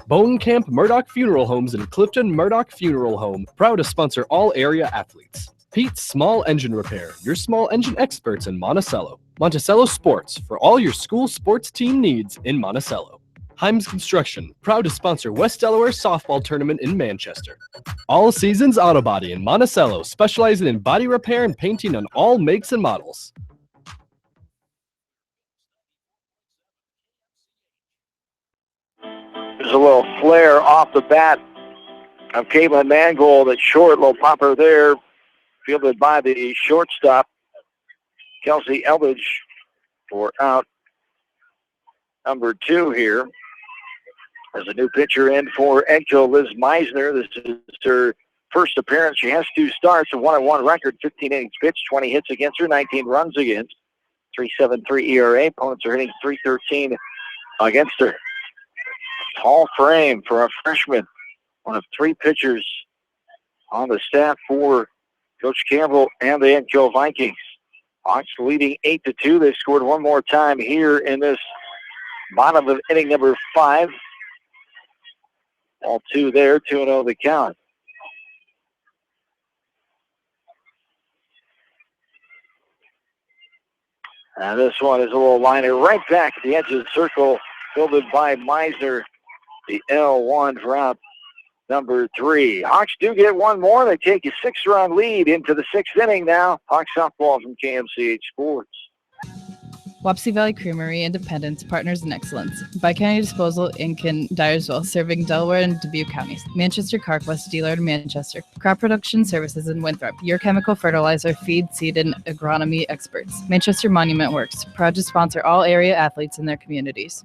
Bone Camp Murdoch Funeral Homes in Clifton Murdoch Funeral Home, proud to sponsor all area athletes. Pete's Small Engine Repair, your small engine experts in Monticello. Monticello Sports, for all your school sports team needs in Monticello. Himes Construction, proud to sponsor West Delaware Softball Tournament in Manchester. All Seasons Auto Body in Monticello, specializing in body repair and painting on all makes and models. There's a little flare off the bat of Caitlin Mangold. That's short, little popper there. Fielded by the shortstop, Kelsey Elbridge, for out number 2 here. There's a new pitcher in for Edco, Liz Meisner. This is her first appearance. She has 2 starts, a 1-1 record, 15 innings pitched, 20 hits against her, 19 runs against, 3.73 ERA. Opponents are hitting .313 against her. Tall frame for a freshman. One of 3 pitchers on the staff for Coach Campbell and the Edco Vikings. Hawks leading 8-2. They scored one more time here in this bottom of inning number 5. All 2 there, 2-0 the count. And this one is a little liner right back at the edge of the circle, fielded by Meisner. The L1 for out number 3. Hawks do get one more. They take a 6-run lead into the 6th inning now. Hawks softball from KMCH Sports. Wapsie Valley Creamery, Independence, Partners in Excellence. Bi-County Disposal, Inc. in Dyersville, serving Delaware and Dubuque counties. Manchester Carquest dealer in Manchester. Crop Production Services in Winthrop. Your chemical fertilizer, feed, seed, and agronomy experts. Manchester Monument Works, proud to sponsor all area athletes in their communities.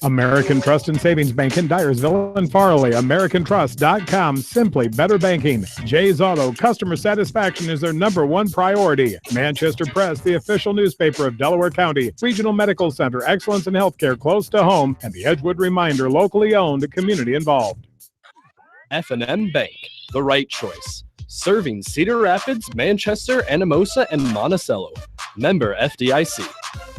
American Trust and Savings Bank in Dyersville and Farley. AmericanTrust.com. Simply better banking. Jay's Auto. Customer satisfaction is their #1 priority. Manchester Press, the official newspaper of Delaware County. Regional Medical Center. Excellence in healthcare close to home. And the Edgewood Reminder. Locally owned. Community involved. F&M Bank. The right choice. Serving Cedar Rapids, Manchester, Anamosa, and Monticello. Member FDIC.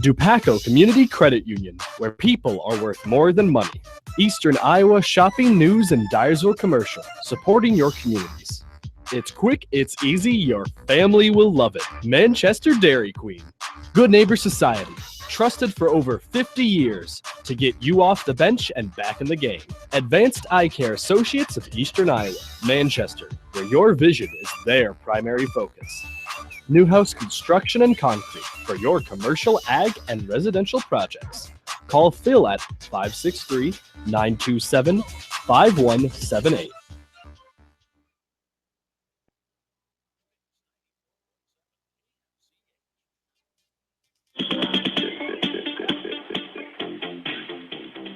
Dupaco Community Credit Union, where people are worth more than money. Eastern Iowa Shopping News and Dyersville Commercial, supporting your communities. It's quick, it's easy, your family will love it. Manchester Dairy Queen. Good Neighbor Society, trusted for over 50 years to get you off the bench and back in the game. Advanced Eye Care Associates of Eastern Iowa, Manchester, where your vision is their primary focus. Newhouse Construction and Concrete for your commercial, ag, and residential projects. Call Phil at 563-927-5178.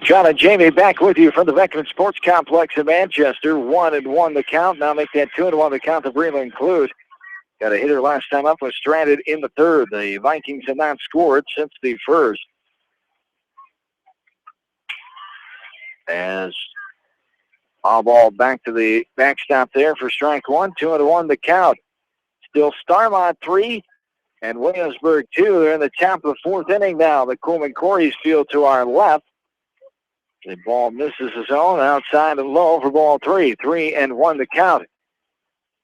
John and Jamie back with you from the Veteran Sports Complex in Manchester. 1-1 the count. Now make that 2-1 the count to Breland Clute. Got a hitter last time up, was stranded in the 3rd. The Vikings have not scored since the 1st. As all ball back to the backstop there for strike 1. 2-1 the count. Still Starmont 3 and Williamsburg 2. They're in the top of the 4th inning now. The Coleman Corey's field to our left. The ball misses the zone outside and low for ball 3. 3-1 the count.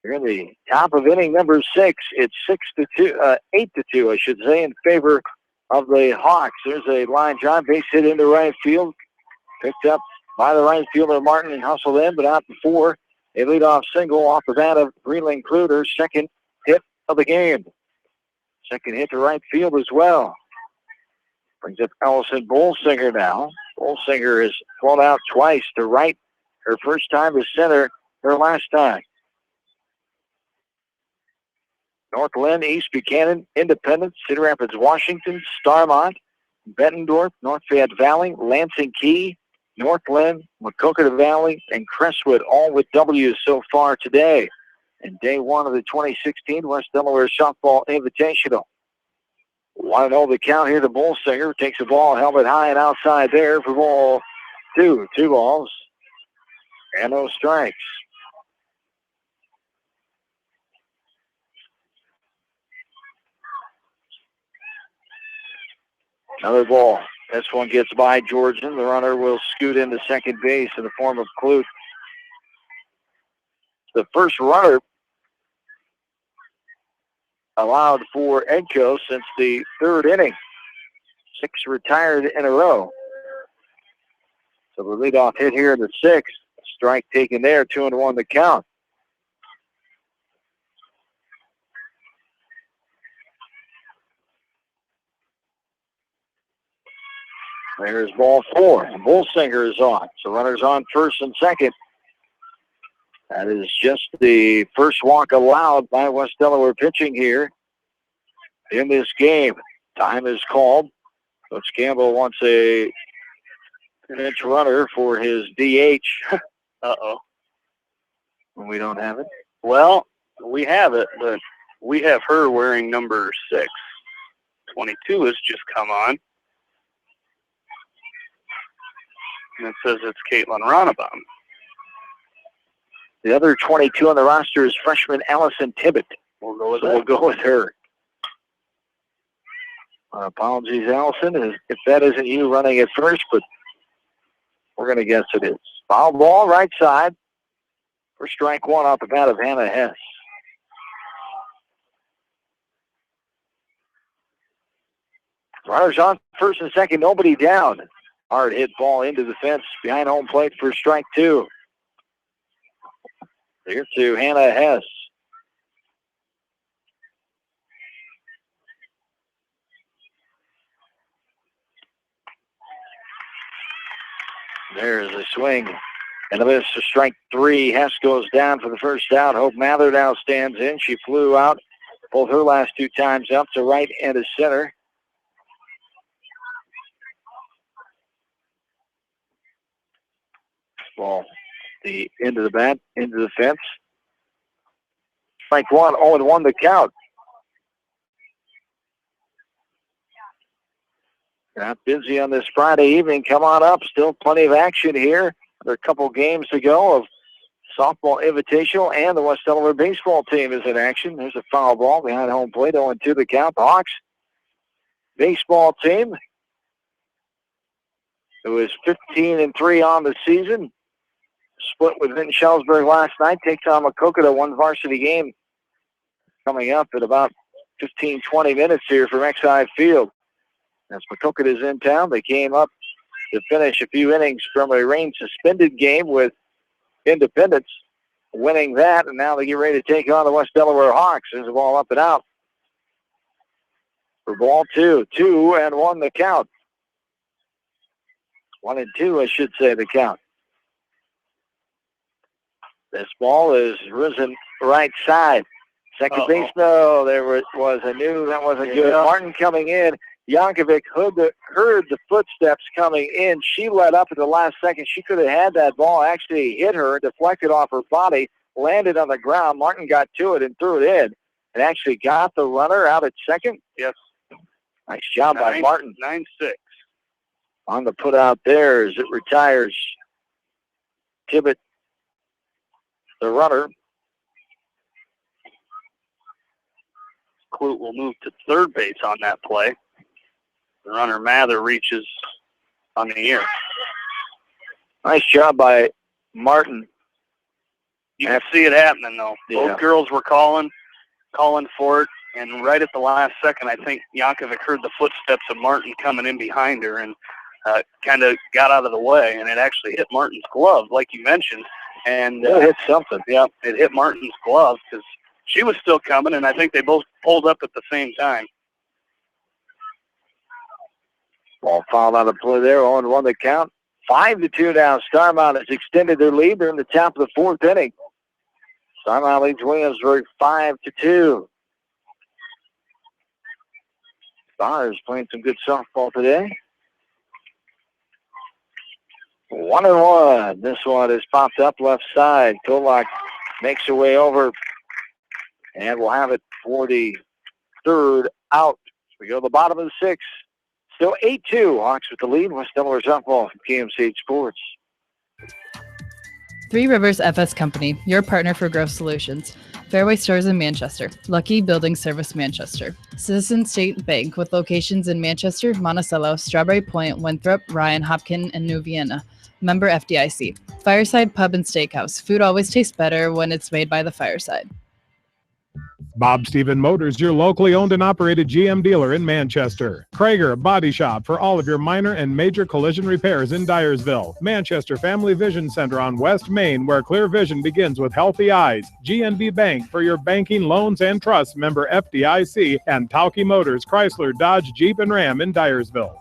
You're in the top of inning number 6. It's 8-2, I should say, in favor of the Hawks. There's a line drive, base hit into right field. Picked up by the right fielder Martin and hustled in, but out before a leadoff single off the bat of Breland Clute, second hit of the game. Second hit to right field as well. Brings up Allison Bolsinger now. Bolsinger has flown out twice to right. Her first time to center, her last time. North Lynn, East Buchanan, Independence, Cedar Rapids, Washington, Starmont, Bettendorf, North Fayette Valley, Lansing Key, North Lynn, Maquoketa Valley, and Crestwood, all with W's so far today. And day 1 of the 2016 West Delaware Softball Invitational. 1-0 the count here to Bolsinger. Takes the ball, helmet high and outside there for ball 2. 2 balls and no strikes. Another ball. This one gets by Georgian. The runner will scoot into second base in the form of Clute. The first runner allowed for Edco since the 3rd inning. 6 retired in a row. So the leadoff hit here in the 6th. Strike taken there, 2-1 the count. There's ball 4. And Bolsinger is on. So runners on first and second. That is just the first walk allowed by West Delaware pitching here in this game. Time is called. Coach Campbell wants a Pinch runner for his DH. Uh-oh. We don't have it. Well, we have it, but we have her wearing number 6. 22 has just come on. And it says it's Caitlin Ronnebaum. The other 22 on the roster is freshman Allison Tibbett. We'll go with her. Apologies, Allison, if that isn't you running at first, but we're going to guess it is. Foul ball, right side. For strike one off the bat of Hannah Hess. Runners on first and second, nobody down. Hard hit ball into the fence behind home plate for strike two. Here to Hannah Hess. There's a swing. And a miss for strike three. Hess goes down for the first out. Hope Mather now stands in. She flew out both her last 2 times up to right and to center. Ball the end of the bat, into the fence. Strike one, 0-1 the count. Got busy on this Friday evening. Come on up. Still plenty of action here. There are a couple games to go of softball invitational, and the West Delaware baseball team is in action. There's a foul ball behind home plate, 0-2 the count. The Hawks baseball team, who is 15-3 on the season, split with Vinton Shellsburg last night, takes on Maquoketa, one varsity game coming up in about 15-20 minutes here from Exide Field. As Maquoketa is in town, they came up to finish a few innings from a rain-suspended game with Independence, winning that, and now they get ready to take on the West Delaware Hawks. There's a ball up and out for ball two. 2-1 the count. 1-2, I should say, the count. This ball is risen right side. Second base, no, there was a new, that wasn't good. Martin coming in. Yankovic heard the footsteps coming in. She let up at the last second. She could have had that ball actually hit her, deflected off her body, landed on the ground. Martin got to it and threw it in. And actually got the runner out at second. Yes. Nice job by Martin. 9-6. On the put out there as it retires Tibbett, the runner. Clute will move to third base on that play. The runner Mather reaches on the ear. Nice job by Martin. You can see it happening, though. Yeah. Both girls were calling for it, and right at the last second, I think Yankovic heard the footsteps of Martin coming in behind her and kind of got out of the way, and it actually hit Martin's glove, like you mentioned. And it hit something. Yeah, it hit Martin's glove because she was still coming, and I think they both pulled up at the same time. Ball fouled out of play there, 0-1 the count. 5-2 now. Starmount has extended their lead. They're in the top of the fourth inning. Starmount leads Williamsburg 5-2. Stars playing some good softball today. 1-1. This one is popped up left side. Kolak makes her way over, and we'll have it for the third out. We go to the bottom of the sixth. Still 8-2. Hawks with the lead. West Delaware softball from KMCH Sports. Three Rivers FS Company, your partner for growth solutions. Fairway Stores in Manchester. Lucky Building Service Manchester. Citizen State Bank with locations in Manchester, Monticello, Strawberry Point, Winthrop, Ryan, Hopkins, and New Vienna. Member FDIC. Fireside Pub and Steakhouse. Food always tastes better when it's made by the fireside. Bob Stephen Motors, your locally owned and operated GM dealer in Manchester. Krager Body Shop for all of your minor and major collision repairs in Dyersville. Manchester Family Vision Center on West Main, where clear vision begins with healthy eyes. GNB Bank for your banking, loans, and trusts, member FDIC. And Tauke Motors, Chrysler, Dodge, Jeep, and Ram in Dyersville.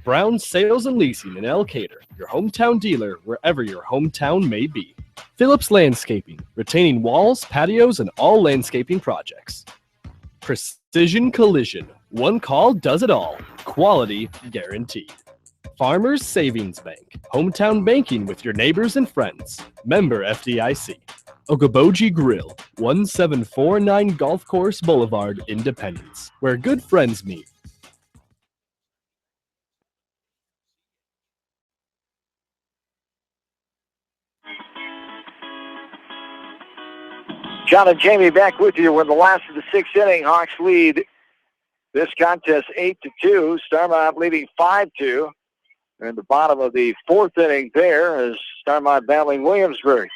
Brown Sales and Leasing in Elkader, your hometown dealer wherever your hometown may be. Phillips Landscaping, retaining walls, patios, and all landscaping projects. Precision Collision, one call does it all. Quality guaranteed. Farmers Savings Bank. Hometown banking with your neighbors and friends. Member FDIC. Okoboji Grill, 1749 Golf Course Boulevard, Independence, where good friends meet. John and Jamie back with you. We're in the last of the sixth inning. Hawks lead this contest 8-2. Starmont leading 5-2. They're in the bottom of the fourth inning there as Starmont battling Williamsburg.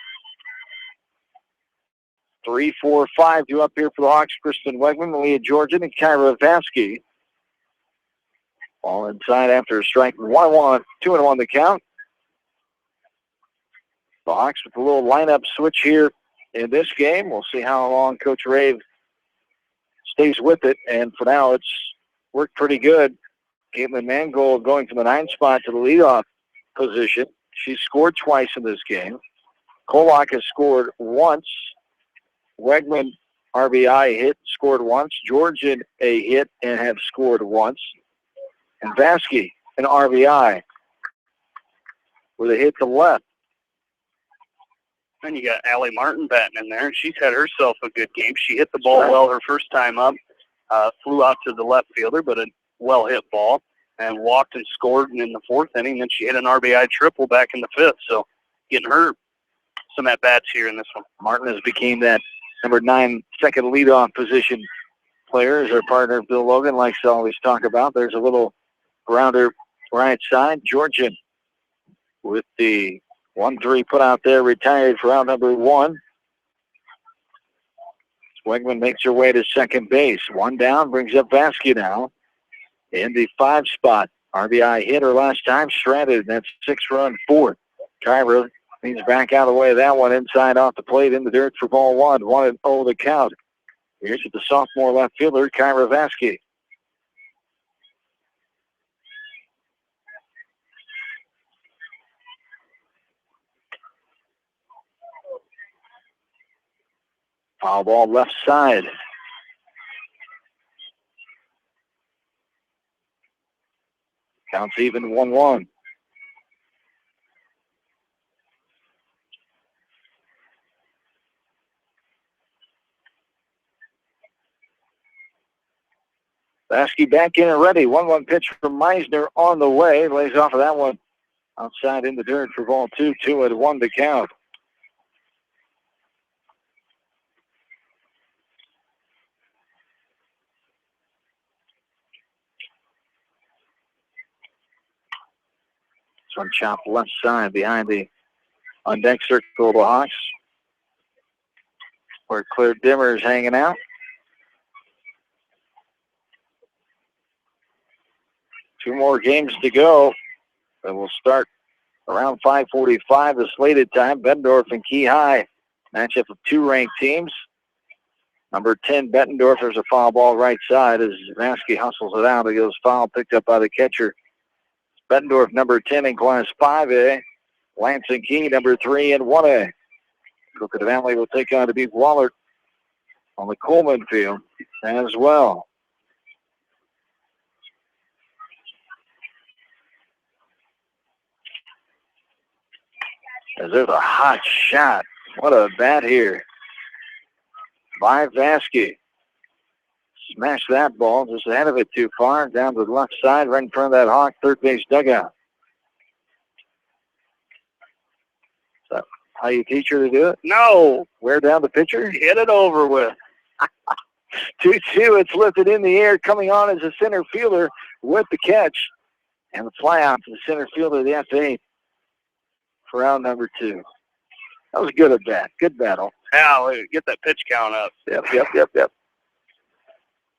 3-4-5 up here for the Hawks. Kristen Wegman, Leah Georgian, and Kyra Vasky. All inside after a strike. 1-1, 2-1 the count. The Hawks with a little lineup switch here in this game. We'll see how long Coach Rave stays with it. And for now, it's worked pretty good. Caitlin Mangold going from the 9th spot to the leadoff position. She scored twice in this game. Kolak has scored once. Wegman, RBI hit, scored once. Georgian, a hit, and have scored once. And Vasky, an RBI with a hit to left. And you got Allie Martin batting in there. She's had herself a good game. She hit the ball well her first time up, flew out to the left fielder, but a well-hit ball, and walked and scored in the fourth inning. Then she hit an RBI triple back in the fifth. So getting her some at-bats here in this one. Martin has became that number 9 second leadoff position player, as our partner Bill Logan likes to always talk about. There's a little grounder right side. Georgian with the 1-3 put out there, retired for round number 1. Wegman makes her way to second base. One down, brings up Vasky now in the 5 spot. RBI hit her last time, stranded, and that's 6-run fourth. Kyra means back out of the way of that one, inside off the plate in the dirt for ball 1. 1-0 the count. Here's to the sophomore left fielder, Kyra Vasky. Foul ball left side. Counts even 1-1. Vasky back in and ready. 1-1 pitch from Meisner on the way. Lays off of that one outside in the dirt for ball 2. 2-1 to count. This one chopped left side behind the on-deck circle of the Hawks, where Claire Dimmer is hanging out. Two more games to go. And we'll start around 5:45, the slated time. Bettendorf and Key High matchup of 2 ranked teams. Number 10, Bettendorf, there's a foul ball right side as Vasky hustles it out. It goes foul, picked up by the catcher. Bettendorf, number 10 in Class 5A. Lansing Key, number 3 in 1A. Crooked Valley will take on Dubuque Wahlert on the Coleman field as well. As there's a hot shot. What a bat here by Vasky. Smashed that ball just ahead of it too far. Down to the left side, right in front of that Hawk third base dugout. Is that how you teach her to do it? No. Wear down the pitcher? Hit it over with. 2-2. It's lifted in the air. Coming on as a center fielder with the catch. And the fly out to the center fielder, the F8, for round number 2. That was a good at bat. Good battle. Yeah, get that pitch count up. Yep.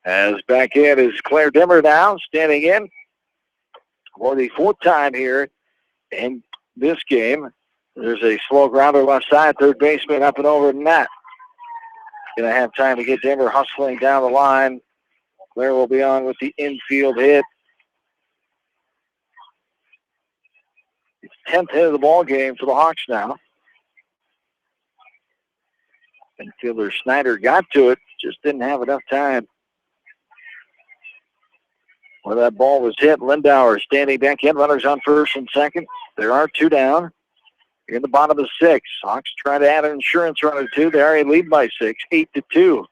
As back in is Claire Dimmer now, standing in for the 4th time here in this game. There's a slow grounder left side, third baseman up and over net. Going to have time to get Dimmer hustling down the line. Claire will be on with the infield hit. It's 10th hit of the ball game for the Hawks now. Infielder Snyder got to it, just didn't have enough time. where that ball was hit. Lindauer standing back in. Runners on first and second. There are two down. In the bottom of the sixth. Hawks try to add an insurance run or two. They already lead by 6, 8-2.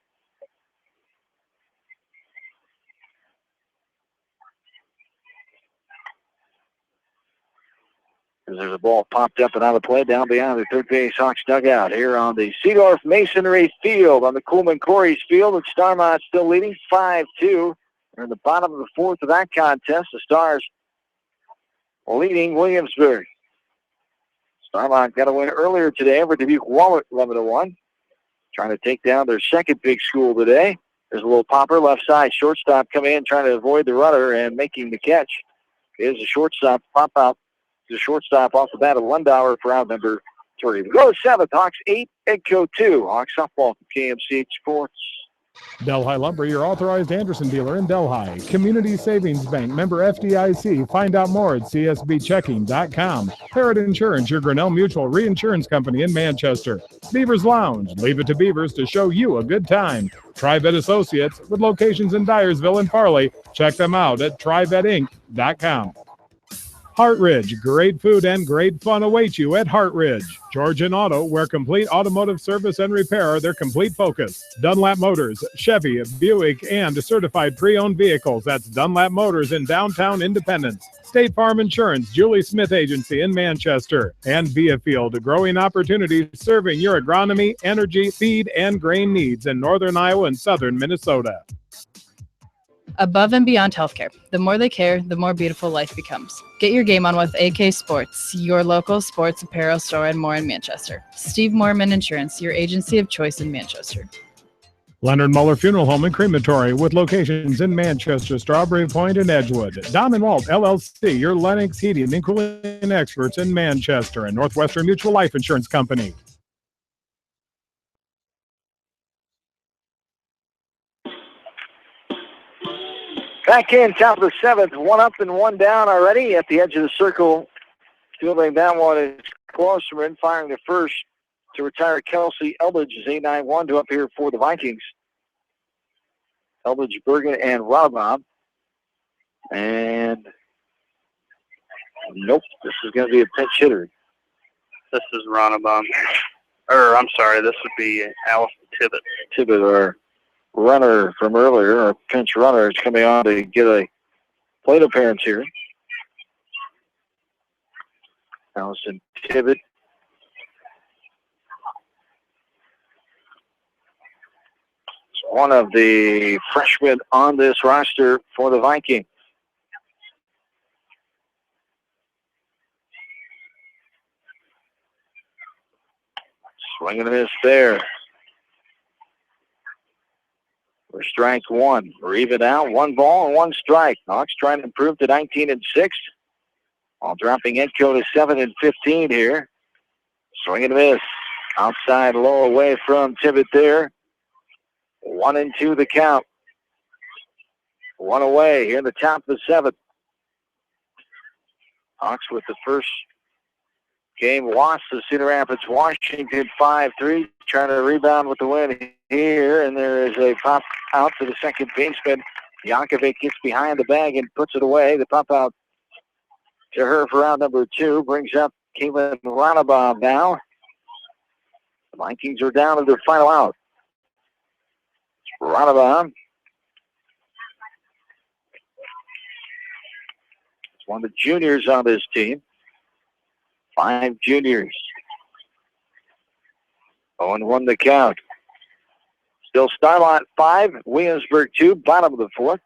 There's a ball popped up and out of play down beyond the third base Hawks dugout here on the Seedorf Masonry Field on the Coleman Corey's Field. And Starmont still leading 5-2. They're in the bottom of the fourth of that contest. The Stars leading Williamsburg. Starmont got a win earlier today over Dubuque Wahlert 11-1. Trying to take down their second big school today. There's a little popper left side. Shortstop coming in trying to avoid the runner and making the catch. Here's a shortstop pop out. The shortstop off the bat of Lindauer for out number 3. We go to 7th. Hawks 8, Edco 2. Hawks softball from KMCH Sports. Delhi Lumber, your authorized Anderson dealer in Delhi. Community Savings Bank, member FDIC. Find out more at csbchecking.com. Parrot Insurance, your Grinnell Mutual Reinsurance Company in Manchester. Beavers Lounge, leave it to Beavers to show you a good time. TriVet Associates, with locations in Dyersville and Farley. Check them out at trivetinc.com. Hartridge, great food and great fun await you at Hartridge. Georgian Auto, where complete automotive service and repair are their complete focus. Dunlap Motors, Chevy, Buick, and certified pre-owned vehicles. That's Dunlap Motors in downtown Independence. State Farm Insurance, Julie Smith Agency in Manchester. And Viafield, growing opportunities serving your agronomy, energy, feed, and grain needs in northern Iowa and southern Minnesota. Above and Beyond Healthcare. The more they care, the more beautiful life becomes. Get your game on with AK Sports, your local sports apparel store and more in Manchester. Steve Mormon Insurance, your agency of choice in Manchester. Leonard Muller Funeral Home and Crematory, with locations in Manchester, Strawberry Point, and Edgewood. Dom & Walt LLC, your Lennox heating and cooling experts in Manchester, and Northwestern Mutual Life Insurance Company. Back in, top of the 7th, 1 up and 1 down already at the edge of the circle. Fielding that one is Klosterman, firing the first to retire Kelsey Elbridge is 8-9-1 to up here for the Vikings. Elbridge, Bergen, and Rodbob. And nope, this is going to be a pinch hitter. This is Ronabom. I'm sorry, this would be Allison Tibbet. Tibbet, our runner from earlier, our pinch runner, is coming on to get a plate appearance here. Allison Tibbet. It's one of the freshmen on this roster for the Vikings. Swing and a miss there. For strike 1. We're even out. 1 ball and 1 strike. Hawks trying to improve to 19-6. While dropping Edco to 7-15 here. Swing and a miss. Outside low away from Tibbet there. 1-2 the count. 1 away here in the top of the 7th. Hawks with the first game lost to Cedar Rapids, Washington 5-3. Trying to rebound with the win here, and there is a pop out to the second baseman. Yankovic gets behind the bag and puts it away. The pop out to her for round number 2 brings up Caitlin Ronabom now. The Vikings are down to their final out. Ronabom. It's one of the juniors on this team. 5 juniors. 0-1 the count. Still Starmont 5, Williamsburg 2, bottom of the 4th.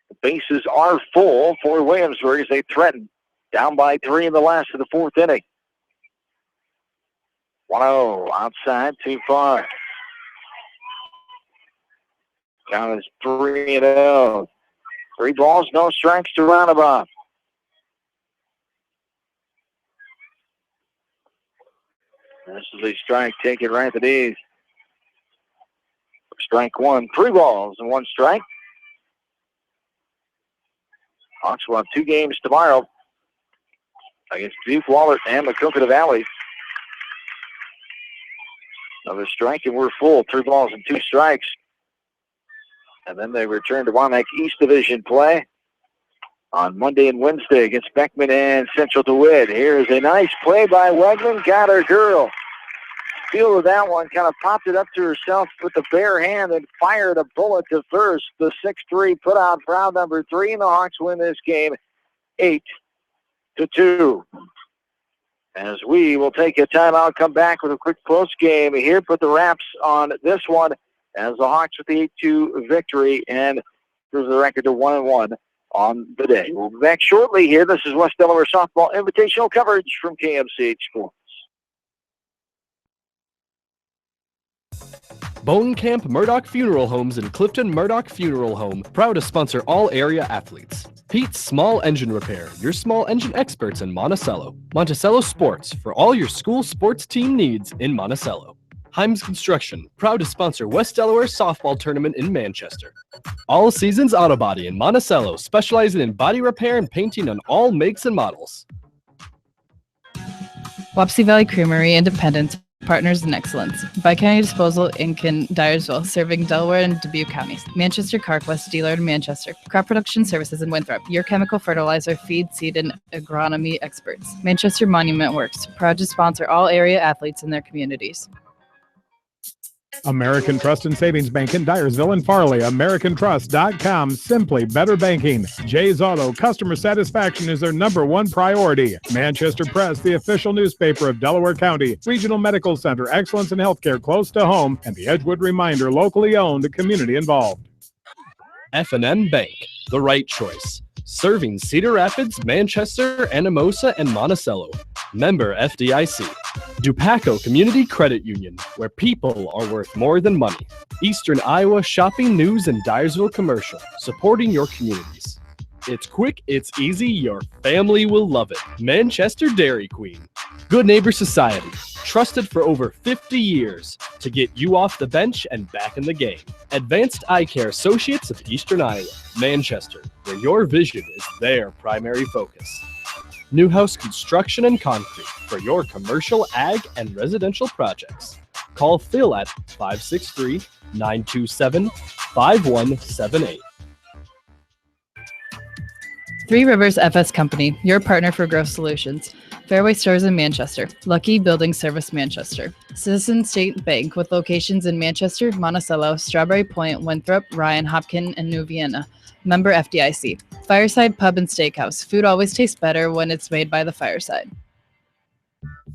The bases are full for Williamsburg as they threaten. Down by 3 in the last of the 4th inning. 1-0 outside, too far. Count is 3-0. 3 balls, no strikes to Roundabout. This is a strike taken right at the knees. Strike 1, 3 balls and 1 strike. Hawks will have 2 games tomorrow against Dubuque Wahlert and Maquoketa Valley. Another strike and we're full. 3 balls and 2 strikes. And then they return to Wamak East Division play on Monday and Wednesday against Beckman and Central DeWitt. Here's a nice play by Wegman. Got her girl. Feel of that one, kind of popped it up to herself with the bare hand and fired a bullet to first. The 6-3 put out foul number 3, and the Hawks win this game 8-2. As we will take a timeout, come back with a quick close game here, put the wraps on this one as the Hawks with the 8-2 victory and improves the record to 1-1 on the day. We'll be back shortly here. This is West Delaware Softball Invitational coverage from KMCH Sports. Bone Camp Murdoch Funeral Homes in Clifton Murdoch Funeral Home, proud to sponsor all area athletes. Pete's Small Engine Repair, your small engine experts in Monticello. Monticello Sports, for all your school sports team needs in Monticello. Himes Construction, proud to sponsor West Delaware Softball Tournament in Manchester. All Seasons Auto Body in Monticello, specializing in body repair and painting on all makes and models. Wapsie Valley Creamery, Independence, partners in excellence. Bi-County Disposal Inc. in Dyersville, serving Delaware and Dubuque counties. Manchester Carquest dealer in Manchester. Crop Production Services in Winthrop, your chemical fertilizer, feed, seed, and agronomy experts. Manchester Monument Works, proud to sponsor all area athletes in their communities. American Trust and Savings Bank in Dyersville and Farley. AmericanTrust.com. Simply better banking. Jay's Auto. Customer satisfaction is their #1 priority. Manchester Press, the official newspaper of Delaware County. Regional Medical Center. Excellence in healthcare close to home. And the Edgewood Reminder. Locally owned. Community involved. F&N Bank, the right choice. Serving Cedar Rapids, Manchester, Anamosa, and Monticello. Member FDIC. Dupaco Community Credit Union, where people are worth more than money. Eastern Iowa Shopping News and Dyersville Commercial, supporting your communities. It's quick, it's easy, your family will love it. Manchester Dairy Queen. Good Neighbor Society, trusted for over 50 years to get you off the bench and back in the game. Advanced Eye Care Associates of Eastern Iowa, Manchester, where your vision is their primary focus. Newhouse Construction and Concrete for your commercial, ag, and residential projects. Call Phil at 563-927-5178. Three Rivers FS Company, your partner for growth solutions. Fairway Stores in Manchester. Lucky Building Service Manchester. Citizen State Bank with locations in Manchester, Monticello, Strawberry Point, Winthrop, Ryan, Hopkin, and New Vienna. Member FDIC. Fireside Pub and Steakhouse. Food always tastes better when it's made by the fireside.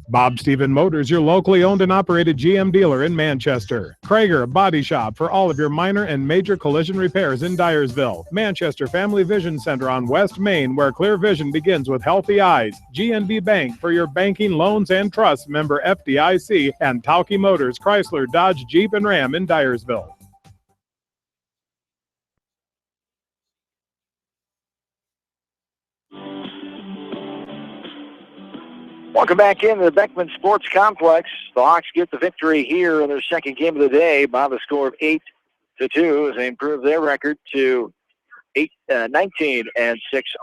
Bob Stephen Motors, your locally owned and operated GM dealer in Manchester. Krager Body Shop for all of your minor and major collision repairs in Dyersville. Manchester Family Vision Center on West Main, where clear vision begins with healthy eyes. GNB Bank for your banking, loans, and trusts. Member FDIC. And Tauke Motors, Chrysler, Dodge, Jeep, and Ram in Dyersville. Welcome back into the Beckman Sports Complex. The Hawks get the victory here in their second game of the day by the score of 8-2 as they improve their record to 19-6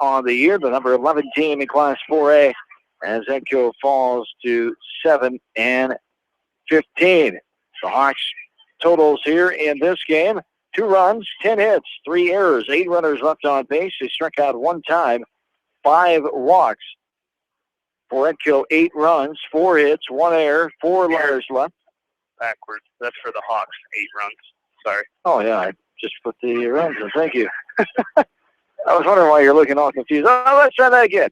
on the year. The number 11 team in Class 4A as Edco falls to 7-15. The Hawks totals here in this game: 2 runs, 10 hits, 3 errors, 8 runners left on base. They struck out 1 time, 5 walks. For Edco, 8 runs, 4 hits, 1 error, 4 runners left. Backwards. That's for the Hawks, 8 runs. Sorry. Oh, yeah, I just put the runs in. Thank you. I was wondering why you're looking all confused. Oh, let's try that again.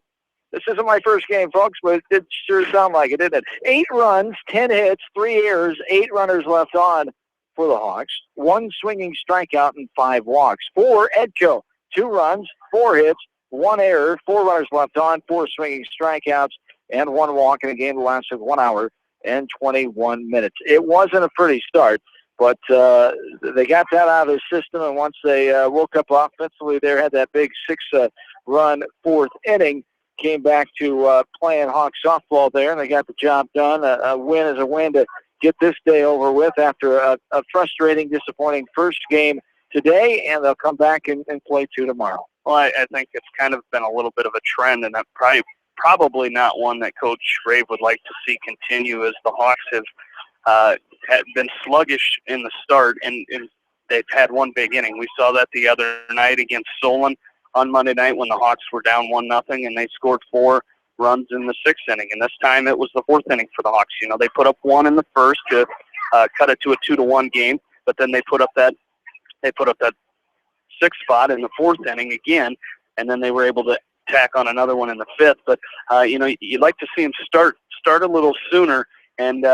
This isn't my first game, folks, but it did sure sound like it, didn't it? 8 runs, 10 hits, 3 errors, 8 runners left on for the Hawks, 1 swinging strikeout, and 5 walks. For Edco, 2 runs, 4 hits, 1 error, 4 runners left on, 4 swinging strikeouts, and 1 walk in a game that lasted 1 hour and 21 minutes. It wasn't a pretty start, but they got that out of their system, and once they woke up offensively there, had that big 6-run 4th inning, came back to playing Hawk softball there, and they got the job done. A win is a win to get this day over with after a frustrating, disappointing first game today, and they'll come back and play 2 tomorrow. Well, I think it's kind of been a little bit of a trend, and that probably not one that Coach Rave would like to see continue, as the Hawks have been sluggish in the start, and they've had 1 big inning. We saw that the other night against Solon. on Monday night when the Hawks were down 1-0, and they scored 4 runs in the 6th inning. And this time it was the 4th inning for the Hawks. You know, they put up 1 in the first to cut it to a 2-1 game, but then they put up that 6th spot in the 4th inning again, and then they were able to tack on another one in the 5th. But you know, you'd like to see them start a little sooner and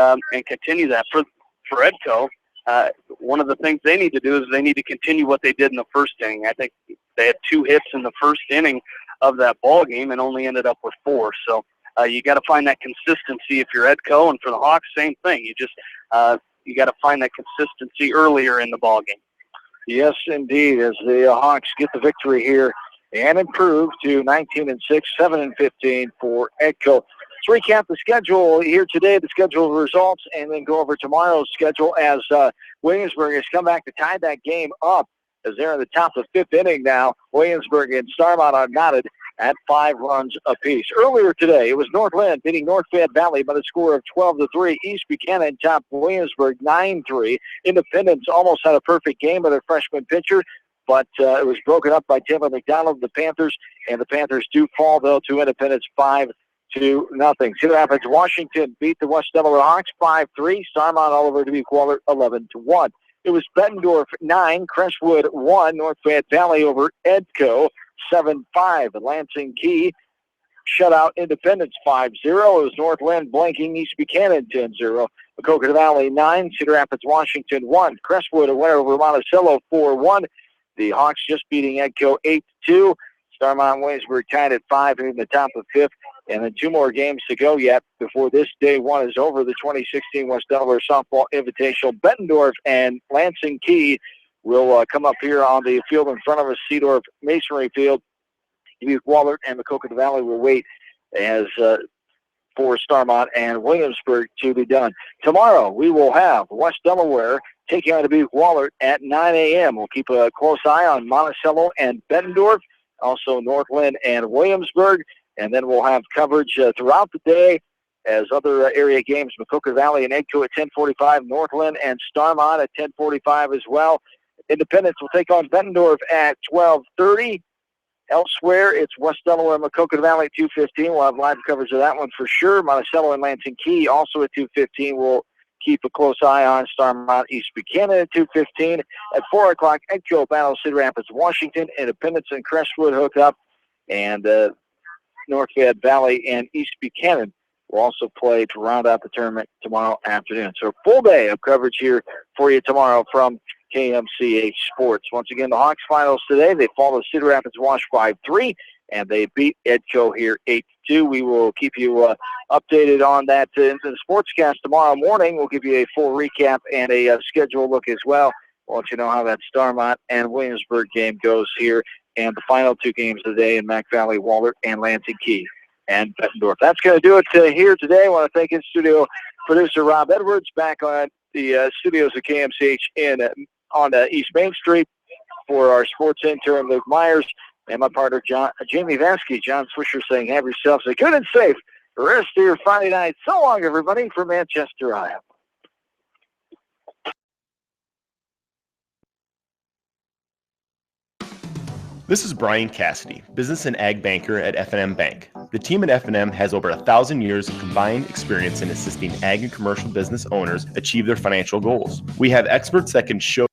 continue that. For Edco, one of the things they need to do is they need to continue what they did in the 1st inning. I think they had 2 hits in the 1st inning of that ball game and only ended up with 4. So you got to find that consistency if you're Edco, and for the Hawks, same thing. You just you got to find that consistency earlier in the ball game. Yes, indeed, as the Hawks get the victory here and improve to 19-6, 7-15 for Edco. Let's recap the schedule here today, the schedule results, and then go over tomorrow's schedule as Williamsburg has come back to tie that game up as they're in the top of the 5th inning now. Williamsburg and Starmont are knotted at 5 runs apiece. Earlier today, it was Northland beating North Fayette Valley by the score of 12-3. East Buchanan topped Williamsburg 9-3. Independence almost had a perfect game by their freshman pitcher, but it was broken up by Taylor McDonald, the Panthers, and the Panthers do fall, though, to Independence 5-0. Cedar Rapids, Washington beat the West Delaware Hawks 5-3. Starmont Oliver Dubuque Waller 11-1. It was Bettendorf 9, Crestwood 1, North Fayette Valley over Edco 7-5. Lansing Key shut out Independence 5-0. It was Northland blanking East Buchanan 10-0. Maquoketa Valley 9, Cedar Rapids, Washington 1. Crestwood a winner over Monticello 4-1. The Hawks just beating Edco 8-2. Starmont Williamsburg tied at 5 in the top of 5th. And then 2 more games to go yet before this day 1 is over. The 2016 West Delaware Softball Invitational. Bettendorf and Lansing Key will come up here on the field in front of us, Seedorf Masonry Field. Dubuque Wahlert and Maquoketa Valley will wait as for Starmont and Williamsburg to be done. Tomorrow we will have West Delaware taking on Dubuque Wahlert at 9 a.m. We'll keep a close eye on Monticello and Bettendorf, also Northland and Williamsburg. And then we'll have coverage throughout the day as other area games, Maquoketa Valley and Edco at 10:45, Northland and Starmont at 10:45 as well. Independence will take on Bettendorf at 12:30. Elsewhere, it's West Delaware and Maquoketa Valley at 2:15. We'll have live coverage of that one for sure. Monticello and Lansing Key also at 2:15. We'll keep a close eye on Starmont East Buchanan at 2:15. At 4 o'clock, Edco battles Cedar Rapids, Washington. Independence and Crestwood hook up. And North Fayette Valley and East Buchanan will also play to round out the tournament tomorrow afternoon. So a full day of coverage here for you tomorrow from KMCH Sports. Once again, the Hawks finals today. They fall to Cedar Rapids Wash 5-3, and they beat Edco here 8-2. We will keep you updated on that in the Sportscast tomorrow morning. We'll give you a full recap and a schedule look as well. We'll let you know how that Starmont and Williamsburg game goes here. And the final 2 games of the day in Mac Valley, Wahlert, and Lansing Key and Bettendorf. That's going to do it here today. I want to thank in-studio producer Rob Edwards back on the studios of KMCH on East Main Street for our sports intern Luke Myers and my partner Jamie Vansky. John Swisher saying have yourselves a good and safe rest of your Friday night. So long, everybody, from Manchester, Iowa. This is Brian Cassidy, business and ag banker at F&M Bank. The team at F&M has over 1,000 years of combined experience in assisting ag and commercial business owners achieve their financial goals. We have experts that can show